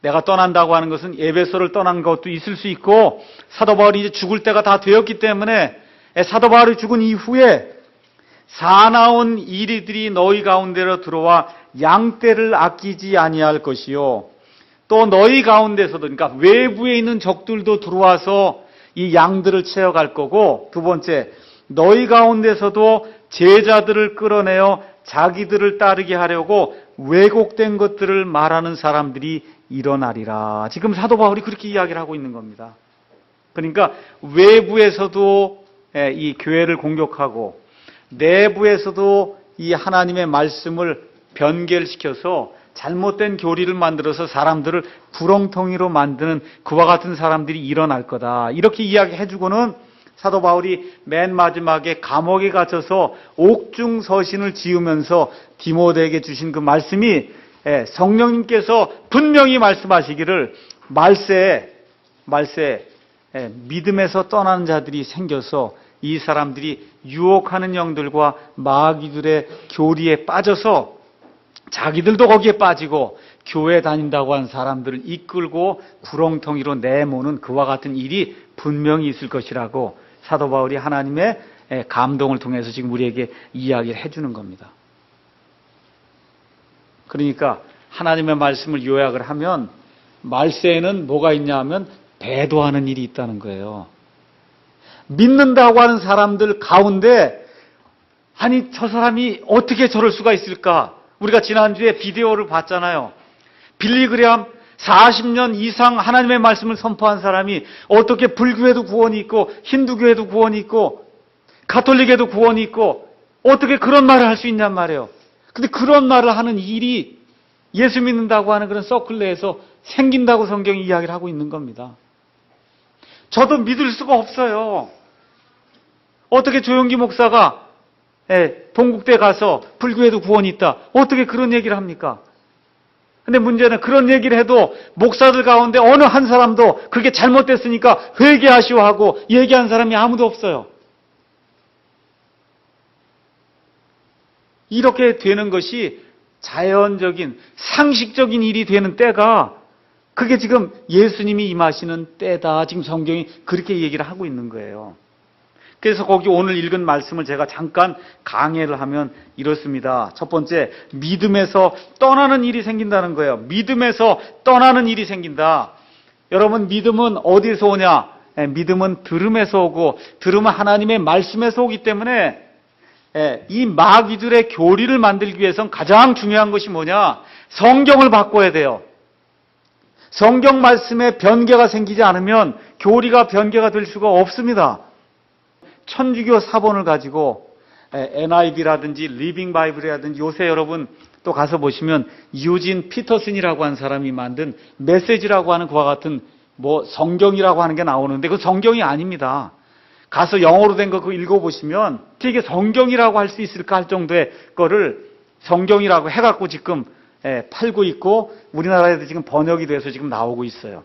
내가 떠난다고 하는 것은 에베소를 떠난 것도 있을 수 있고 사도 바울이 이제 죽을 때가 다 되었기 때문에 사도 바울이 죽은 이후에 사나운 이리들이 너희 가운데로 들어와 양떼를 아끼지 아니할 것이요 또 너희 가운데서도, 그러니까 외부에 있는 적들도 들어와서 이 양들을 채워갈 거고, 두 번째, 너희 가운데서도 제자들을 끌어내어 자기들을 따르게 하려고 왜곡된 것들을 말하는 사람들이 일어나리라. 지금 사도 바울이 그렇게 이야기를 하고 있는 겁니다. 그러니까 외부에서도 이 교회를 공격하고 내부에서도 이 하나님의 말씀을 변결시켜서 잘못된 교리를 만들어서 사람들을 구렁텅이로 만드는 그와 같은 사람들이 일어날 거다. 이렇게 이야기해주고는 사도 바울이 맨 마지막에 감옥에 갇혀서 옥중서신을 지으면서 디모데에게 주신 그 말씀이 성령님께서 분명히 말씀하시기를 말세에 믿음에서 떠나는 자들이 생겨서 이 사람들이 유혹하는 영들과 마귀들의 교리에 빠져서 자기들도 거기에 빠지고 교회 다닌다고 한 사람들을 이끌고 구렁텅이로 내모는 그와 같은 일이 분명히 있을 것이라고 사도 바울이 하나님의 감동을 통해서 지금 우리에게 이야기를 해주는 겁니다. 그러니까 하나님의 말씀을 요약을 하면 말세에는 뭐가 있냐 하면 배도하는 일이 있다는 거예요. 믿는다고 하는 사람들 가운데 아니 저 사람이 어떻게 저럴 수가 있을까? 우리가 지난주에 비디오를 봤잖아요. 빌리그램 40년 이상 하나님의 말씀을 선포한 사람이 어떻게 불교에도 구원이 있고 힌두교에도 구원이 있고 가톨릭에도 구원이 있고 어떻게 그런 말을 할 수 있냔 말이에요. 근데 그런 말을 하는 일이 예수 믿는다고 하는 그런 서클 내에서 생긴다고 성경이 이야기를 하고 있는 겁니다. 저도 믿을 수가 없어요. 어떻게 조영기 목사가 동국대 가서 불교에도 구원이 있다. 어떻게 그런 얘기를 합니까? 근데 문제는 그런 얘기를 해도 목사들 가운데 어느 한 사람도 그게 잘못됐으니까 회개하시오 하고 얘기한 사람이 아무도 없어요. 이렇게 되는 것이 자연적인 상식적인 일이 되는 때가 그게 지금 예수님이 임하시는 때다. 지금 성경이 그렇게 얘기를 하고 있는 거예요. 그래서 거기 오늘 읽은 말씀을 제가 잠깐 강해를 하면 이렇습니다. 첫 번째, 믿음에서 떠나는 일이 생긴다는 거예요. 믿음에서 떠나는 일이 생긴다. 여러분, 믿음은 어디에서 오냐? 믿음은 들음에서 오고 들음은 하나님의 말씀에서 오기 때문에 이 마귀들의 교리를 만들기 위해서는 가장 중요한 것이 뭐냐? 성경을 바꿔야 돼요. 성경 말씀에 변개가 생기지 않으면 교리가 변개가 될 수가 없습니다. 천주교 사본을 가지고 NIV라든지 리빙 바이블이라든지 요새 여러분 또 가서 보시면 유진 피터슨이라고 하는 사람이 만든 메시지라고 하는 그와 같은 뭐 성경이라고 하는 게 나오는데 그 성경이 아닙니다. 가서 영어로 된 거 그거 읽어보시면 어떻게 성경이라고 할 수 있을까 할 정도의 거를 성경이라고 해갖고 지금 팔고 있고 우리나라에도 지금 번역이 돼서 지금 나오고 있어요.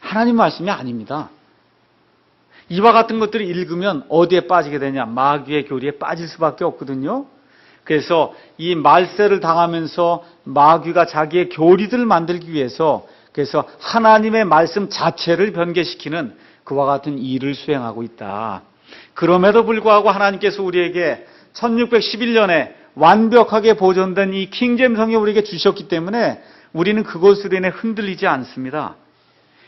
하나님 말씀이 아닙니다. 이와 같은 것들을 읽으면 어디에 빠지게 되냐? 마귀의 교리에 빠질 수밖에 없거든요. 그래서 이 말세를 당하면서 마귀가 자기의 교리들을 만들기 위해서 그래서 하나님의 말씀 자체를 변개시키는 그와 같은 일을 수행하고 있다. 그럼에도 불구하고 하나님께서 우리에게 1611년에 완벽하게 보존된 이 킹제임스 성경을 우리에게 주셨기 때문에 우리는 그것으로 인해 흔들리지 않습니다.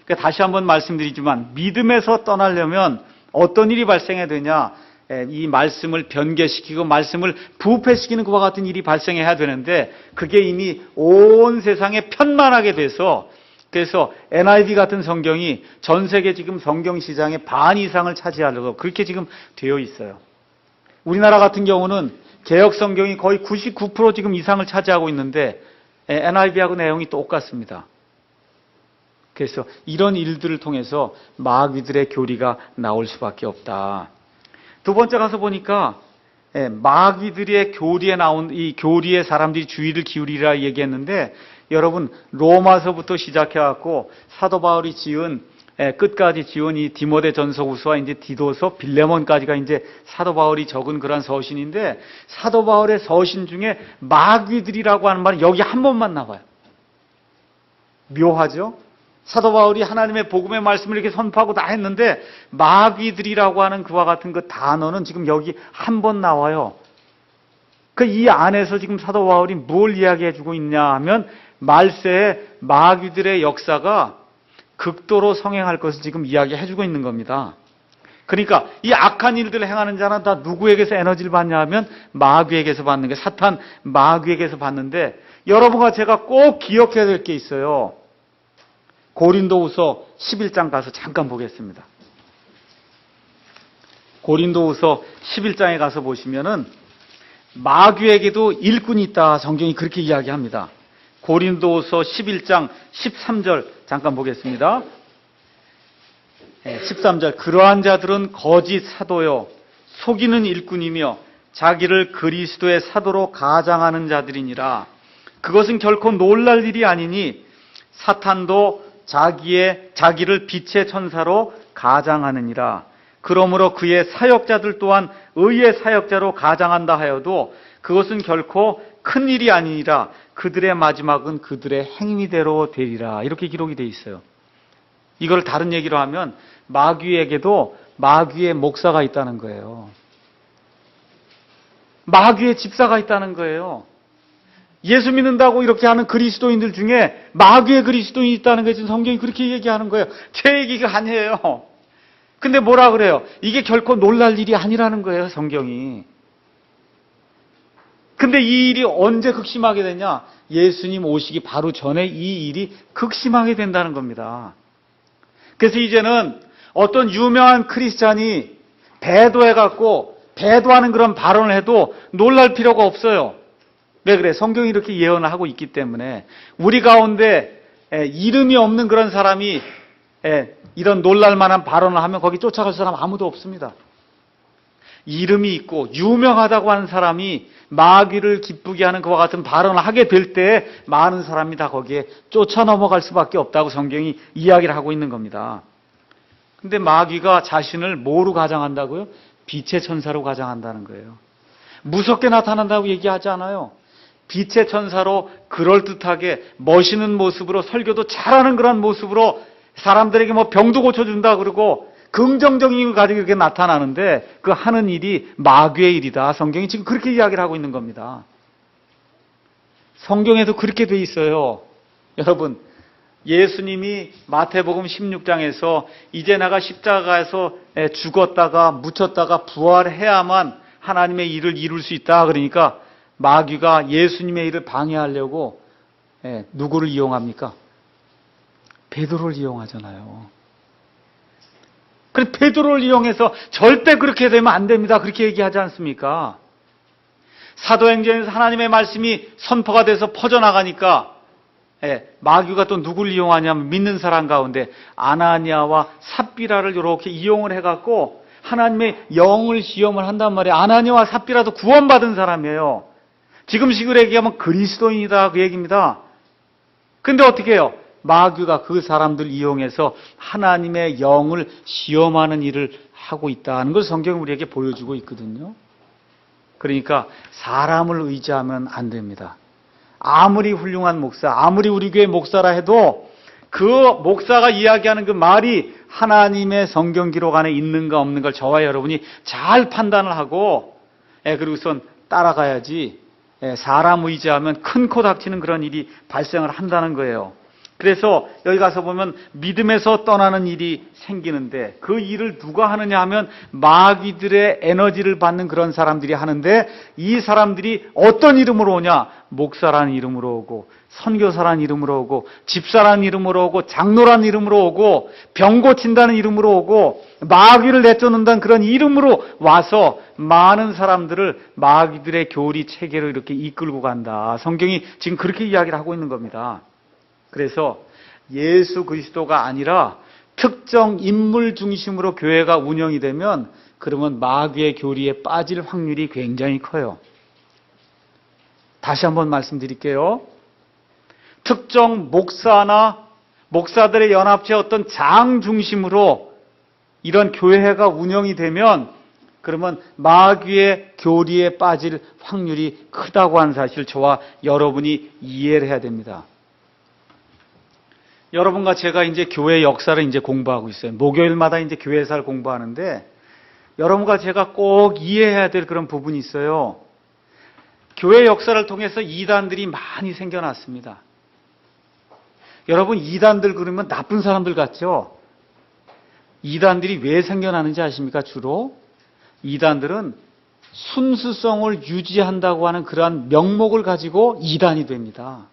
그러니까 다시 한번 말씀드리지만 믿음에서 떠나려면 어떤 일이 발생해야 되냐? 이 말씀을 변개시키고 말씀을 부패시키는 그와 같은 일이 발생해야 되는데 그게 이미 온 세상에 편만하게 돼서 그래서 NIV 같은 성경이 전 세계 지금 성경 시장의 반 이상을 차지하려고 그렇게 지금 되어 있어요. 우리나라 같은 경우는 개역 성경이 거의 99% 지금 이상을 차지하고 있는데 NIV하고 내용이 똑같습니다. 그래서 이런 일들을 통해서 마귀들의 교리가 나올 수밖에 없다. 두 번째 가서 보니까 마귀들의 교리에 나온 이 교리에 사람들이 주의를 기울이라 얘기했는데 여러분 로마서부터 시작해갖고 사도 바울이 지은 끝까지 지은 이 디모데 전서후서와 이제 디도서, 빌레몬까지가 이제 사도 바울이 적은 그런 서신인데 사도 바울의 서신 중에 마귀들이라고 하는 말이 여기 한 번만 나와요. 묘하죠? 사도 바울이 하나님의 복음의 말씀을 이렇게 선포하고 다 했는데 마귀들이라고 하는 그와 같은 그 단어는 지금 여기 한 번 나와요. 그 이 안에서 지금 사도 바울이 뭘 이야기해 주고 있냐 하면 말세에 마귀들의 역사가 극도로 성행할 것을 지금 이야기해 주고 있는 겁니다. 그러니까 이 악한 일들을 행하는 자는 다 누구에게서 에너지를 받냐 하면 마귀에게서 받는 게 사탄 마귀에게서 받는데 여러분과 제가 꼭 기억해야 될 게 있어요. 고린도후서 11장 가서 잠깐 보겠습니다. 고린도후서 11장에 가서 보시면은 마귀에게도 일꾼이 있다. 성경이 그렇게 이야기합니다. 고린도후서 11장 13절 잠깐 보겠습니다. 13절 그러한 자들은 거짓 사도요 속이는 일꾼이며 자기를 그리스도의 사도로 가장하는 자들이니라. 그것은 결코 놀랄 일이 아니니 사탄도 자기를 빛의 천사로 가장하느니라. 그러므로 그의 사역자들 또한 의의 사역자로 가장한다 하여도 그것은 결코 큰 일이 아니니라. 그들의 마지막은 그들의 행위대로 되리라. 이렇게 기록이 되어 있어요. 이걸 다른 얘기로 하면 마귀에게도 마귀의 목사가 있다는 거예요. 마귀의 집사가 있다는 거예요. 예수 믿는다고 이렇게 하는 그리스도인들 중에 마귀의 그리스도인이 있다는 거예요. 지금 성경이 그렇게 얘기하는 거예요. 제 얘기가 아니에요. 근데 뭐라 그래요? 이게 결코 놀랄 일이 아니라는 거예요, 성경이. 근데 이 일이 언제 극심하게 되냐? 예수님 오시기 바로 전에 이 일이 극심하게 된다는 겁니다. 그래서 이제는 어떤 유명한 크리스찬이 배도해갖고 배도하는 그런 발언을 해도 놀랄 필요가 없어요. 왜 그래? 성경이 이렇게 예언을 하고 있기 때문에 우리 가운데 이름이 없는 그런 사람이 이런 놀랄만한 발언을 하면 거기 쫓아갈 사람 아무도 없습니다. 이름이 있고 유명하다고 하는 사람이 마귀를 기쁘게 하는 그와 같은 발언을 하게 될 때 많은 사람이 다 거기에 쫓아 넘어갈 수밖에 없다고 성경이 이야기를 하고 있는 겁니다. 근데 마귀가 자신을 뭐로 가장한다고요? 빛의 천사로 가장한다는 거예요. 무섭게 나타난다고 얘기하지 않아요. 빛의 천사로 그럴듯하게 멋있는 모습으로 설교도 잘하는 그런 모습으로 사람들에게 뭐 병도 고쳐준다 그러고 긍정적인 걸 가지고 이렇게 나타나는데 그 하는 일이 마귀의 일이다. 성경이 지금 그렇게 이야기를 하고 있는 겁니다. 성경에도 그렇게 돼 있어요. 여러분, 예수님이 마태복음 16장에서 이제 내가 십자가에서 죽었다가 묻혔다가 부활해야만 하나님의 일을 이룰 수 있다. 그러니까 마귀가 예수님의 일을 방해하려고 누구를 이용합니까? 베드로를 이용하잖아요. 그래서 베드로를 이용해서 절대 그렇게 되면 안 됩니다. 그렇게 얘기하지 않습니까? 사도행전에서 하나님의 말씀이 선포가 돼서 퍼져나가니까 마귀가 또 누구를 이용하냐면 믿는 사람 가운데 아나니아와 삽비라를 이렇게 이용을 해갖고 하나님의 영을 시험을 한단 말이에요. 아나니아와 삽비라도 구원받은 사람이에요. 지금식으로 얘기하면 그리스도인이다 그 얘기입니다. 근데 어떻게 해요? 마귀가 그 사람들 이용해서 하나님의 영을 시험하는 일을 하고 있다는 걸 성경이 우리에게 보여주고 있거든요. 그러니까 사람을 의지하면 안 됩니다. 아무리 훌륭한 목사, 아무리 우리 교회 목사라 해도 그 목사가 이야기하는 그 말이 하나님의 성경 기록 안에 있는가 없는 걸 저와 여러분이 잘 판단을 하고 그리고선 따라가야지 사람 의지하면 큰 코 닥치는 그런 일이 발생을 한다는 거예요. 그래서 여기 가서 보면 믿음에서 떠나는 일이 생기는데 그 일을 누가 하느냐 하면 마귀들의 에너지를 받는 그런 사람들이 하는데 이 사람들이 어떤 이름으로 오냐? 목사라는 이름으로 오고 선교사라는 이름으로 오고 집사라는 이름으로 오고 장로라는 이름으로 오고 병 고친다는 이름으로 오고 마귀를 내쫓는다는 그런 이름으로 와서 많은 사람들을 마귀들의 교리 체계로 이렇게 이끌고 간다. 성경이 지금 그렇게 이야기를 하고 있는 겁니다. 그래서 예수 그리스도가 아니라 특정 인물 중심으로 교회가 운영이 되면 그러면 마귀의 교리에 빠질 확률이 굉장히 커요. 다시 한번 말씀드릴게요. 특정 목사나 목사들의 연합체 어떤 장 중심으로 이런 교회가 운영이 되면 그러면 마귀의 교리에 빠질 확률이 크다고 하는 사실 저와 여러분이 이해를 해야 됩니다. 여러분과 제가 이제 교회 역사를 이제 공부하고 있어요. 목요일마다 이제 교회사를 공부하는데 여러분과 제가 꼭 이해해야 될 그런 부분이 있어요. 교회 역사를 통해서 이단들이 많이 생겨났습니다. 여러분 이단들 그러면 나쁜 사람들 같죠? 이단들이 왜 생겨나는지 아십니까? 주로 이단들은 순수성을 유지한다고 하는 그러한 명목을 가지고 이단이 됩니다.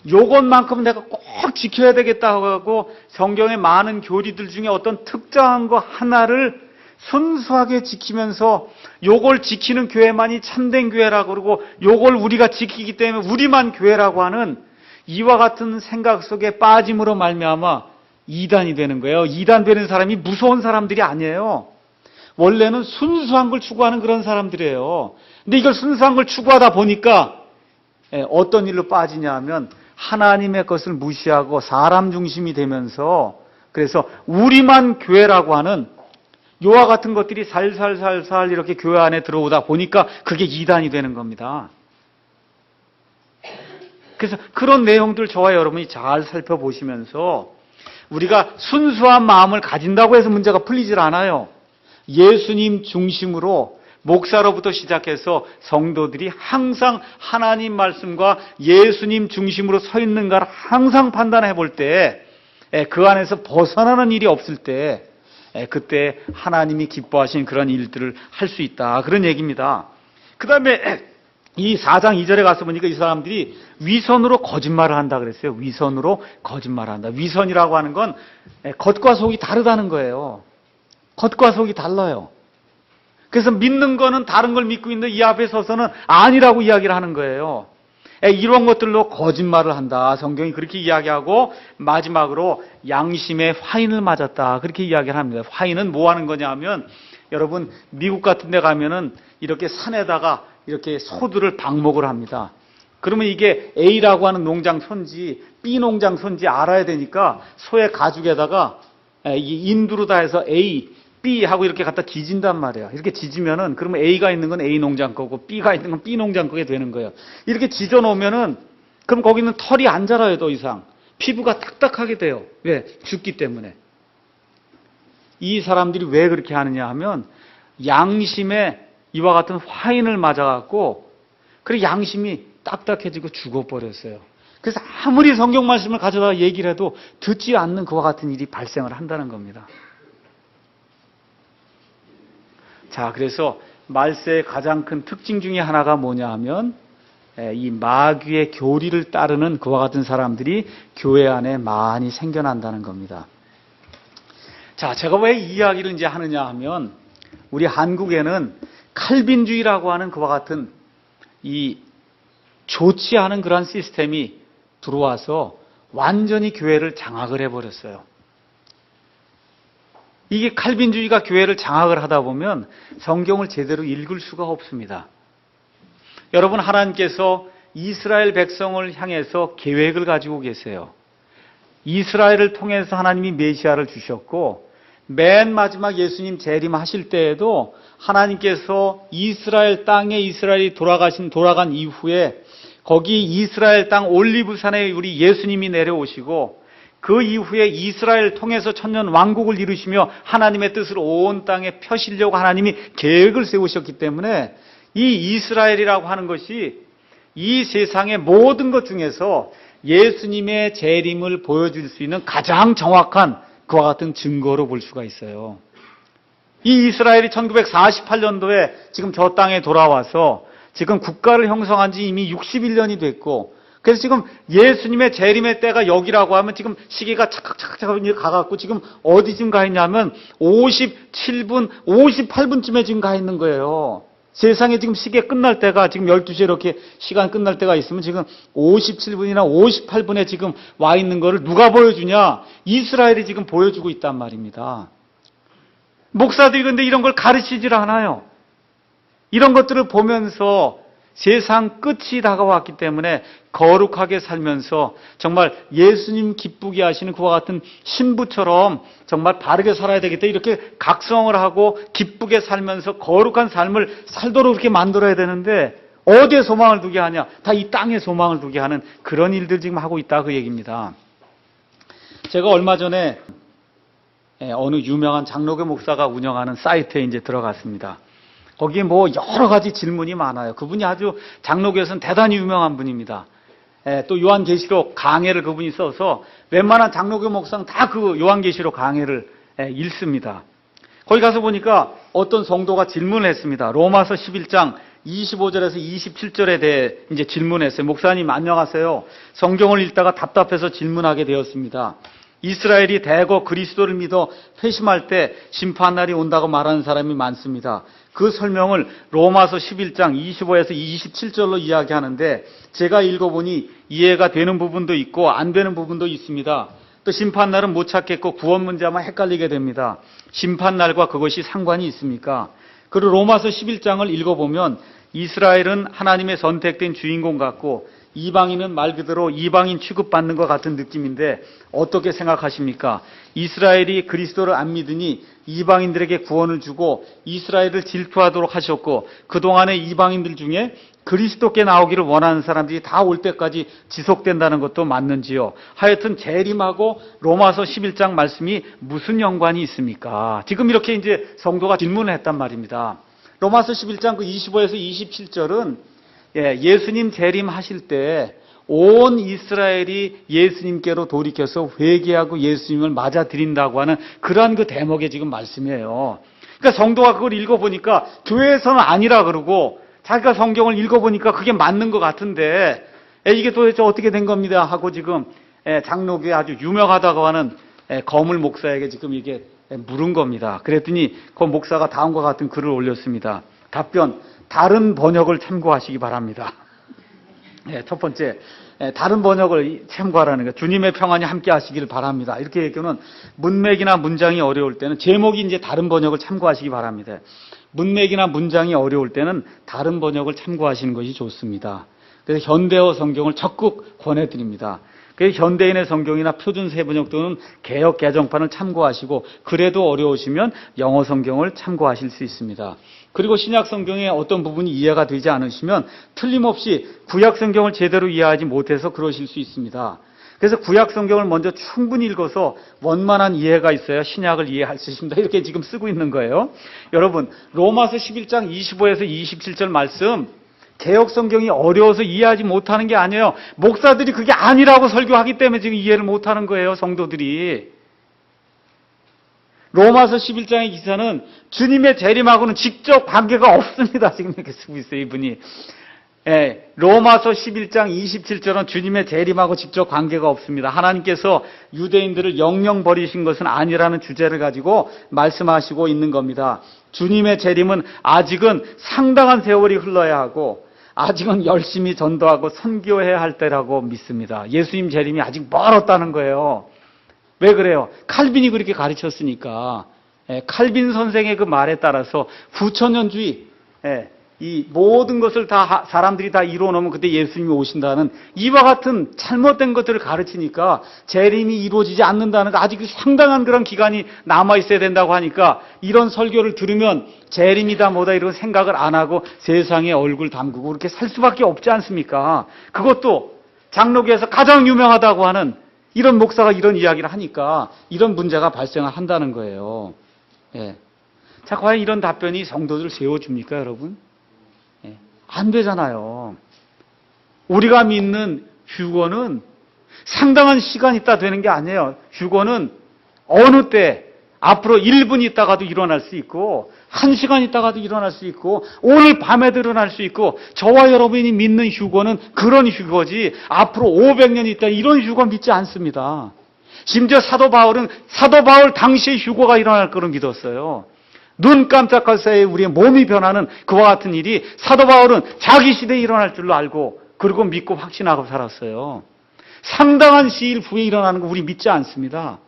요것만큼은 내가 꼭 지켜야 되겠다고 하고 성경의 많은 교리들 중에 어떤 특정한 거 하나를 순수하게 지키면서 요걸 지키는 교회만이 참된 교회라고 그러고 요걸 우리가 지키기 때문에 우리만 교회라고 하는 이와 같은 생각 속에 빠짐으로 말미암아 이단이 되는 거예요. 이단 되는 사람이 무서운 사람들이 아니에요. 원래는 순수한 걸 추구하는 그런 사람들이에요. 근데 이걸 순수한 걸 추구하다 보니까 어떤 일로 빠지냐 하면 하나님의 것을 무시하고 사람 중심이 되면서 그래서 우리만 교회라고 하는 요와 같은 것들이 살살살살 이렇게 교회 안에 들어오다 보니까 그게 이단이 되는 겁니다. 그래서 그런 내용들 저와 여러분이 잘 살펴보시면서 우리가 순수한 마음을 가진다고 해서 문제가 풀리질 않아요. 예수님 중심으로 목사로부터 시작해서 성도들이 항상 하나님 말씀과 예수님 중심으로 서 있는가를 항상 판단해 볼 때 그 안에서 벗어나는 일이 없을 때 그때 하나님이 기뻐하신 그런 일들을 할 수 있다. 그런 얘기입니다. 그 다음에 이 4장 2절에 가서 보니까 이 사람들이 위선으로 거짓말을 한다 그랬어요. 위선으로 거짓말을 한다. 위선이라고 하는 건 겉과 속이 다르다는 거예요. 겉과 속이 달라요. 그래서 믿는 거는 다른 걸 믿고 있는데 이 앞에 서서는 아니라고 이야기를 하는 거예요. 이런 것들로 거짓말을 한다. 성경이 그렇게 이야기하고 마지막으로 양심의 화인을 맞았다. 그렇게 이야기를 합니다. 화인은 뭐 하는 거냐 하면 여러분 미국 같은 데 가면은 이렇게 산에다가 이렇게 소들을 방목을 합니다. 그러면 이게 A라고 하는 농장 손지 B 농장 손지 알아야 되니까 소의 가죽에다가 인두로 다 해서 A, B 하고 이렇게 갖다 지진단 말이에요. 이렇게 지지면은 그러면 A가 있는 건 A 농장 거고 B가 있는 건 B 농장 거게 되는 거예요. 이렇게 지져 놓으면은 그럼 거기는 털이 안 자라요, 더 이상. 피부가 딱딱하게 돼요. 왜? 죽기 때문에. 이 사람들이 왜 그렇게 하느냐 하면 양심에 이와 같은 화인을 맞아갖고 그래 양심이 딱딱해지고 죽어버렸어요. 그래서 아무리 성경 말씀을 가져다 얘기를 해도 듣지 않는 그와 같은 일이 발생을 한다는 겁니다. 자, 그래서 말세의 가장 큰 특징 중에 하나가 뭐냐 하면 이 마귀의 교리를 따르는 그와 같은 사람들이 교회 안에 많이 생겨난다는 겁니다. 자, 제가 왜 이 이야기를 이제 하느냐 하면 우리 한국에는 칼빈주의라고 하는 그와 같은 이 좋지 않은 그런 시스템이 들어와서 완전히 교회를 장악을 해버렸어요. 이게 칼빈주의가 교회를 장악을 하다 보면 성경을 제대로 읽을 수가 없습니다. 여러분, 하나님께서 이스라엘 백성을 향해서 계획을 가지고 계세요. 이스라엘을 통해서 하나님이 메시아를 주셨고, 맨 마지막 예수님 재림하실 때에도 하나님께서 이스라엘 땅에 이스라엘이 돌아간 이후에 거기 이스라엘 땅 올리브산에 우리 예수님이 내려오시고, 그 이후에 이스라엘을 통해서 천년 왕국을 이루시며 하나님의 뜻을 온 땅에 펴시려고 하나님이 계획을 세우셨기 때문에 이 이스라엘이라고 하는 것이 이 세상의 모든 것 중에서 예수님의 재림을 보여줄 수 있는 가장 정확한 그와 같은 증거로 볼 수가 있어요. 이 이스라엘이 1948년도에 지금 저 땅에 돌아와서 지금 국가를 형성한 지 이미 61년이 됐고, 그래서 지금 예수님의 재림의 때가 여기라고 하면 지금 시계가 착각착각 가갖고 지금 어디쯤 가 있냐면 57분, 58분쯤에 지금 가 있는 거예요. 세상에 지금 시계 끝날 때가 지금 12시에 이렇게 시간 끝날 때가 있으면 지금 57분이나 58분에 지금 와 있는 거를 누가 보여주냐? 이스라엘이 지금 보여주고 있단 말입니다. 목사들이 근데 이런 걸 가르치질 않아요. 이런 것들을 보면서 세상 끝이 다가왔기 때문에 거룩하게 살면서 정말 예수님 기쁘게 하시는 그와 같은 신부처럼 정말 바르게 살아야 되겠다, 이렇게 각성을 하고 기쁘게 살면서 거룩한 삶을 살도록 이렇게 만들어야 되는데 어디에 소망을 두게 하냐? 다 이 땅에 소망을 두게 하는 그런 일들 지금 하고 있다, 그 얘기입니다. 제가 얼마 전에 어느 유명한 장로교 목사가 운영하는 사이트에 이제 들어갔습니다. 거기에 뭐 여러 가지 질문이 많아요. 그분이 아주 장로교에서는 대단히 유명한 분입니다. 또 요한계시록 강해를 그분이 써서 웬만한 장로교 목사는 다 그 요한계시록 강해를 읽습니다. 거기 가서 보니까 어떤 성도가 질문을 했습니다. 로마서 11장 25절에서 27절에 대해 이제 질문했어요. 목사님 안녕하세요. 성경을 읽다가 답답해서 질문하게 되었습니다. 이스라엘이 대거 그리스도를 믿어 회심할 때 심판날이 온다고 말하는 사람이 많습니다. 그 설명을 로마서 11장 25에서 27절로 이야기하는데 제가 읽어보니 이해가 되는 부분도 있고 안 되는 부분도 있습니다. 또 심판날은 못 찾겠고 구원 문제만 헷갈리게 됩니다. 심판날과 그것이 상관이 있습니까? 그리고 로마서 11장을 읽어보면 이스라엘은 하나님의 선택된 주인공 같고 이방인은 말 그대로 이방인 취급받는 것 같은 느낌인데 어떻게 생각하십니까? 이스라엘이 그리스도를 안 믿으니 이방인들에게 구원을 주고 이스라엘을 질투하도록 하셨고 그동안의 이방인들 중에 그리스도께 나오기를 원하는 사람들이 다 올 때까지 지속된다는 것도 맞는지요? 하여튼 재림하고 로마서 11장 말씀이 무슨 연관이 있습니까? 지금 이렇게 이제 성도가 질문을 했단 말입니다. 로마서 11장 그 25에서 27절은 예수님 재림하실 때 온 이스라엘이 예수님께로 돌이켜서 회개하고 예수님을 맞아들인다고 하는 그러한 그 대목의 지금 말씀이에요. 그러니까 성도가 그걸 읽어보니까 교회에서는 아니라 그러고 자기가 성경을 읽어보니까 그게 맞는 것 같은데 이게 도대체 어떻게 된 겁니다 하고 지금 장로교에 아주 유명하다고 하는 거물 목사에게 지금 이게 물은 겁니다. 그랬더니 그 목사가 다음과 같은 글을 올렸습니다. 답변: 다른 번역을 참고하시기 바랍니다. 첫 번째, 다른 번역을 참고하라는 거예요. 주님의 평안이 함께 하시기를 바랍니다. 이렇게 얘기하면 문맥이나 문장이 어려울 때는 제목이 이제 다른 번역을 참고하시기 바랍니다. 문맥이나 문장이 어려울 때는 다른 번역을 참고하시는 것이 좋습니다. 그래서 현대어 성경을 적극 권해드립니다. 그래서 현대인의 성경이나 표준 세번역 또는 개역 개정판을 참고하시고 그래도 어려우시면 영어 성경을 참고하실 수 있습니다. 그리고 신약 성경의 어떤 부분이 이해가 되지 않으시면 틀림없이 구약 성경을 제대로 이해하지 못해서 그러실 수 있습니다. 그래서 구약 성경을 먼저 충분히 읽어서 원만한 이해가 있어야 신약을 이해할 수 있습니다. 이렇게 지금 쓰고 있는 거예요. 여러분, 로마서 11장 25에서 27절 말씀 개역 성경이 어려워서 이해하지 못하는 게 아니에요. 목사들이 그게 아니라고 설교하기 때문에 지금 이해를 못하는 거예요, 성도들이. 로마서 11장의 기사는 주님의 재림하고는 직접 관계가 없습니다. 지금 이렇게 쓰고 있어요, 이분이. 로마서 11장 27절은 주님의 재림하고 직접 관계가 없습니다. 하나님께서 유대인들을 영영 버리신 것은 아니라는 주제를 가지고 말씀하시고 있는 겁니다. 주님의 재림은 아직은 상당한 세월이 흘러야 하고 아직은 열심히 전도하고 선교해야 할 때라고 믿습니다. 예수님 재림이 아직 멀었다는 거예요. 왜 그래요? 칼빈이 그렇게 가르쳤으니까. 칼빈 선생의 그 말에 따라서 후천년주의, 이 모든 것을 다 사람들이 다 이루어 놓으면 그때 예수님이 오신다는 이와 같은 잘못된 것들을 가르치니까 재림이 이루어지지 않는다는 거, 아직 상당한 그런 기간이 남아 있어야 된다고 하니까 이런 설교를 들으면 재림이다 뭐다 이런 생각을 안 하고 세상에 얼굴 담그고 그렇게 살 수밖에 없지 않습니까? 그것도 장로교에서 가장 유명하다고 하는 이런 목사가 이런 이야기를 하니까 이런 문제가 발생을 한다는 거예요. 예. 자, 과연 이런 답변이 성도들을 세워줍니까, 여러분? 예. 안 되잖아요. 우리가 믿는 휴거는 상당한 시간 있다 되는 게 아니에요. 휴거는 어느 때, 앞으로 1분 있다가도 일어날 수 있고 1시간 있다가도 일어날 수 있고 오늘 밤에도 일어날 수 있고, 저와 여러분이 믿는 휴거는 그런 휴거지 앞으로 500년 있다 이런 휴거 믿지 않습니다. 심지어 사도 바울 당시의 휴거가 일어날 거로 믿었어요. 눈 깜짝할 사이에 우리의 몸이 변하는 그와 같은 일이 사도 바울은 자기 시대에 일어날 줄로 알고 그리고 믿고 확신하고 살았어요. 상당한 시일 후에 일어나는 거 우리 믿지 않습니다.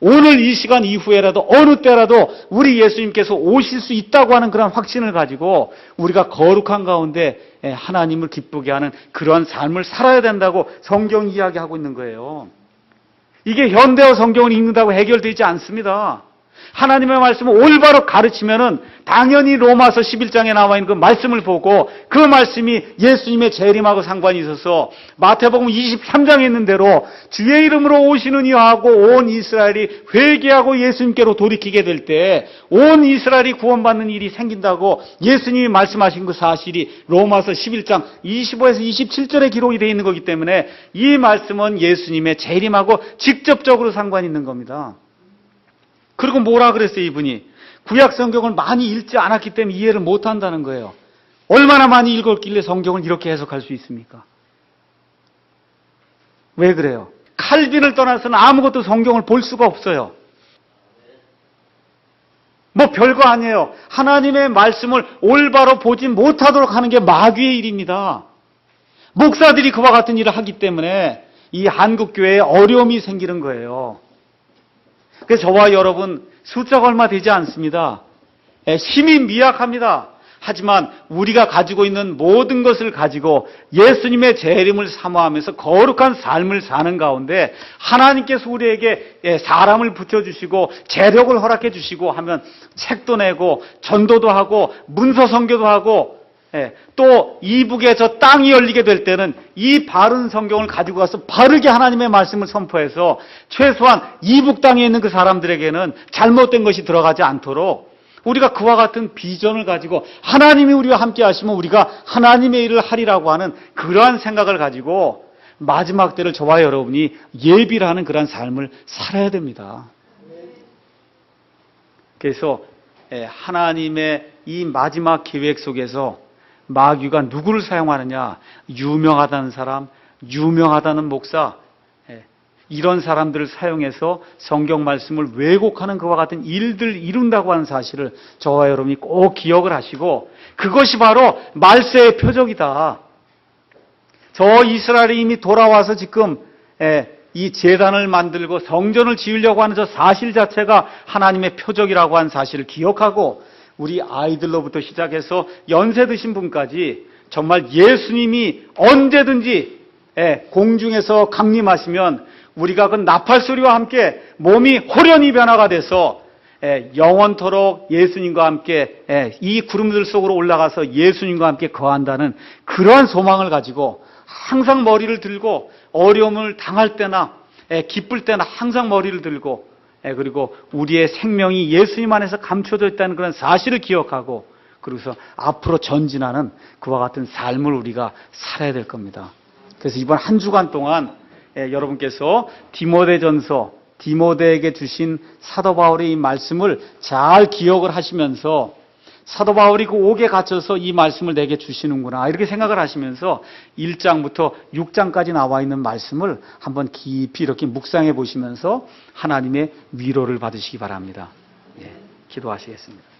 오늘 이 시간 이후에라도 어느 때라도 우리 예수님께서 오실 수 있다고 하는 그런 확신을 가지고 우리가 거룩한 가운데 하나님을 기쁘게 하는 그러한 삶을 살아야 된다고 성경이 이야기하고 있는 거예요. 이게 현대어 성경을 읽는다고 해결되지 않습니다. 하나님의 말씀을 올바로 가르치면은 당연히 로마서 11장에 나와 있는 그 말씀을 보고 그 말씀이 예수님의 재림하고 상관이 있어서 마태복음 23장에 있는 대로 주의 이름으로 오시는 이와 하고 온 이스라엘이 회개하고 예수님께로 돌이키게 될 때 온 이스라엘이 구원받는 일이 생긴다고 예수님이 말씀하신 그 사실이 로마서 11장 25에서 27절에 기록이 되어 있는 거기 때문에 이 말씀은 예수님의 재림하고 직접적으로 상관이 있는 겁니다. 그리고 뭐라 그랬어요, 이분이? 구약 성경을 많이 읽지 않았기 때문에 이해를 못 한다는 거예요. 얼마나 많이 읽었길래 성경을 이렇게 해석할 수 있습니까? 왜 그래요? 칼빈을 떠나서는 아무것도 성경을 볼 수가 없어요. 뭐 별거 아니에요. 하나님의 말씀을 올바로 보지 못하도록 하는 게 마귀의 일입니다. 목사들이 그와 같은 일을 하기 때문에 이 한국교회에 어려움이 생기는 거예요. 그래서 저와 여러분 숫자가 얼마 되지 않습니다. 힘이 미약합니다. 하지만 우리가 가지고 있는 모든 것을 가지고 예수님의 재림을 사모하면서 거룩한 삶을 사는 가운데 하나님께서 우리에게 사람을 붙여주시고 재력을 허락해 주시고 하면 책도 내고 전도도 하고 문서 선교도 하고 또 이북에 저 땅이 열리게 될 때는 이 바른 성경을 가지고 가서 바르게 하나님의 말씀을 선포해서 최소한 이북 땅에 있는 그 사람들에게는 잘못된 것이 들어가지 않도록 우리가 그와 같은 비전을 가지고 하나님이 우리와 함께 하시면 우리가 하나님의 일을 하리라고 하는 그러한 생각을 가지고 마지막 때를 저와 여러분이 예비를 하는 그러한 삶을 살아야 됩니다. 그래서 하나님의 이 마지막 계획 속에서 마귀가 누구를 사용하느냐? 유명하다는 사람, 유명하다는 목사, 이런 사람들을 사용해서 성경 말씀을 왜곡하는 그와 같은 일들을 이룬다고 하는 사실을 저와 여러분이 꼭 기억을 하시고, 그것이 바로 말세의 표적이다. 저 이스라엘이 이미 돌아와서 지금 이 제단을 만들고 성전을 지으려고 하는 저 사실 자체가 하나님의 표적이라고 하는 사실을 기억하고, 우리 아이들로부터 시작해서 연세 드신 분까지 정말 예수님이 언제든지 공중에서 강림하시면 우리가 그 나팔 소리와 함께 몸이 호련히 변화가 돼서 영원토록 예수님과 함께 이 구름들 속으로 올라가서 예수님과 함께 거한다는 그러한 소망을 가지고 항상 머리를 들고 어려움을 당할 때나 기쁠 때나 항상 머리를 들고, 그리고 우리의 생명이 예수님 안에서 감춰져 있다는 그런 사실을 기억하고, 그래서 앞으로 전진하는 그와 같은 삶을 우리가 살아야 될 겁니다. 그래서 이번 한 주간 동안 여러분께서 디모데전서, 디모데에게 주신 사도 바울의 이 말씀을 잘 기억을 하시면서, 사도 바울이 그 옥에 갇혀서 이 말씀을 내게 주시는구나 이렇게 생각을 하시면서 1장부터 6장까지 나와 있는 말씀을 한번 깊이 이렇게 묵상해 보시면서 하나님의 위로를 받으시기 바랍니다. 기도하시겠습니다.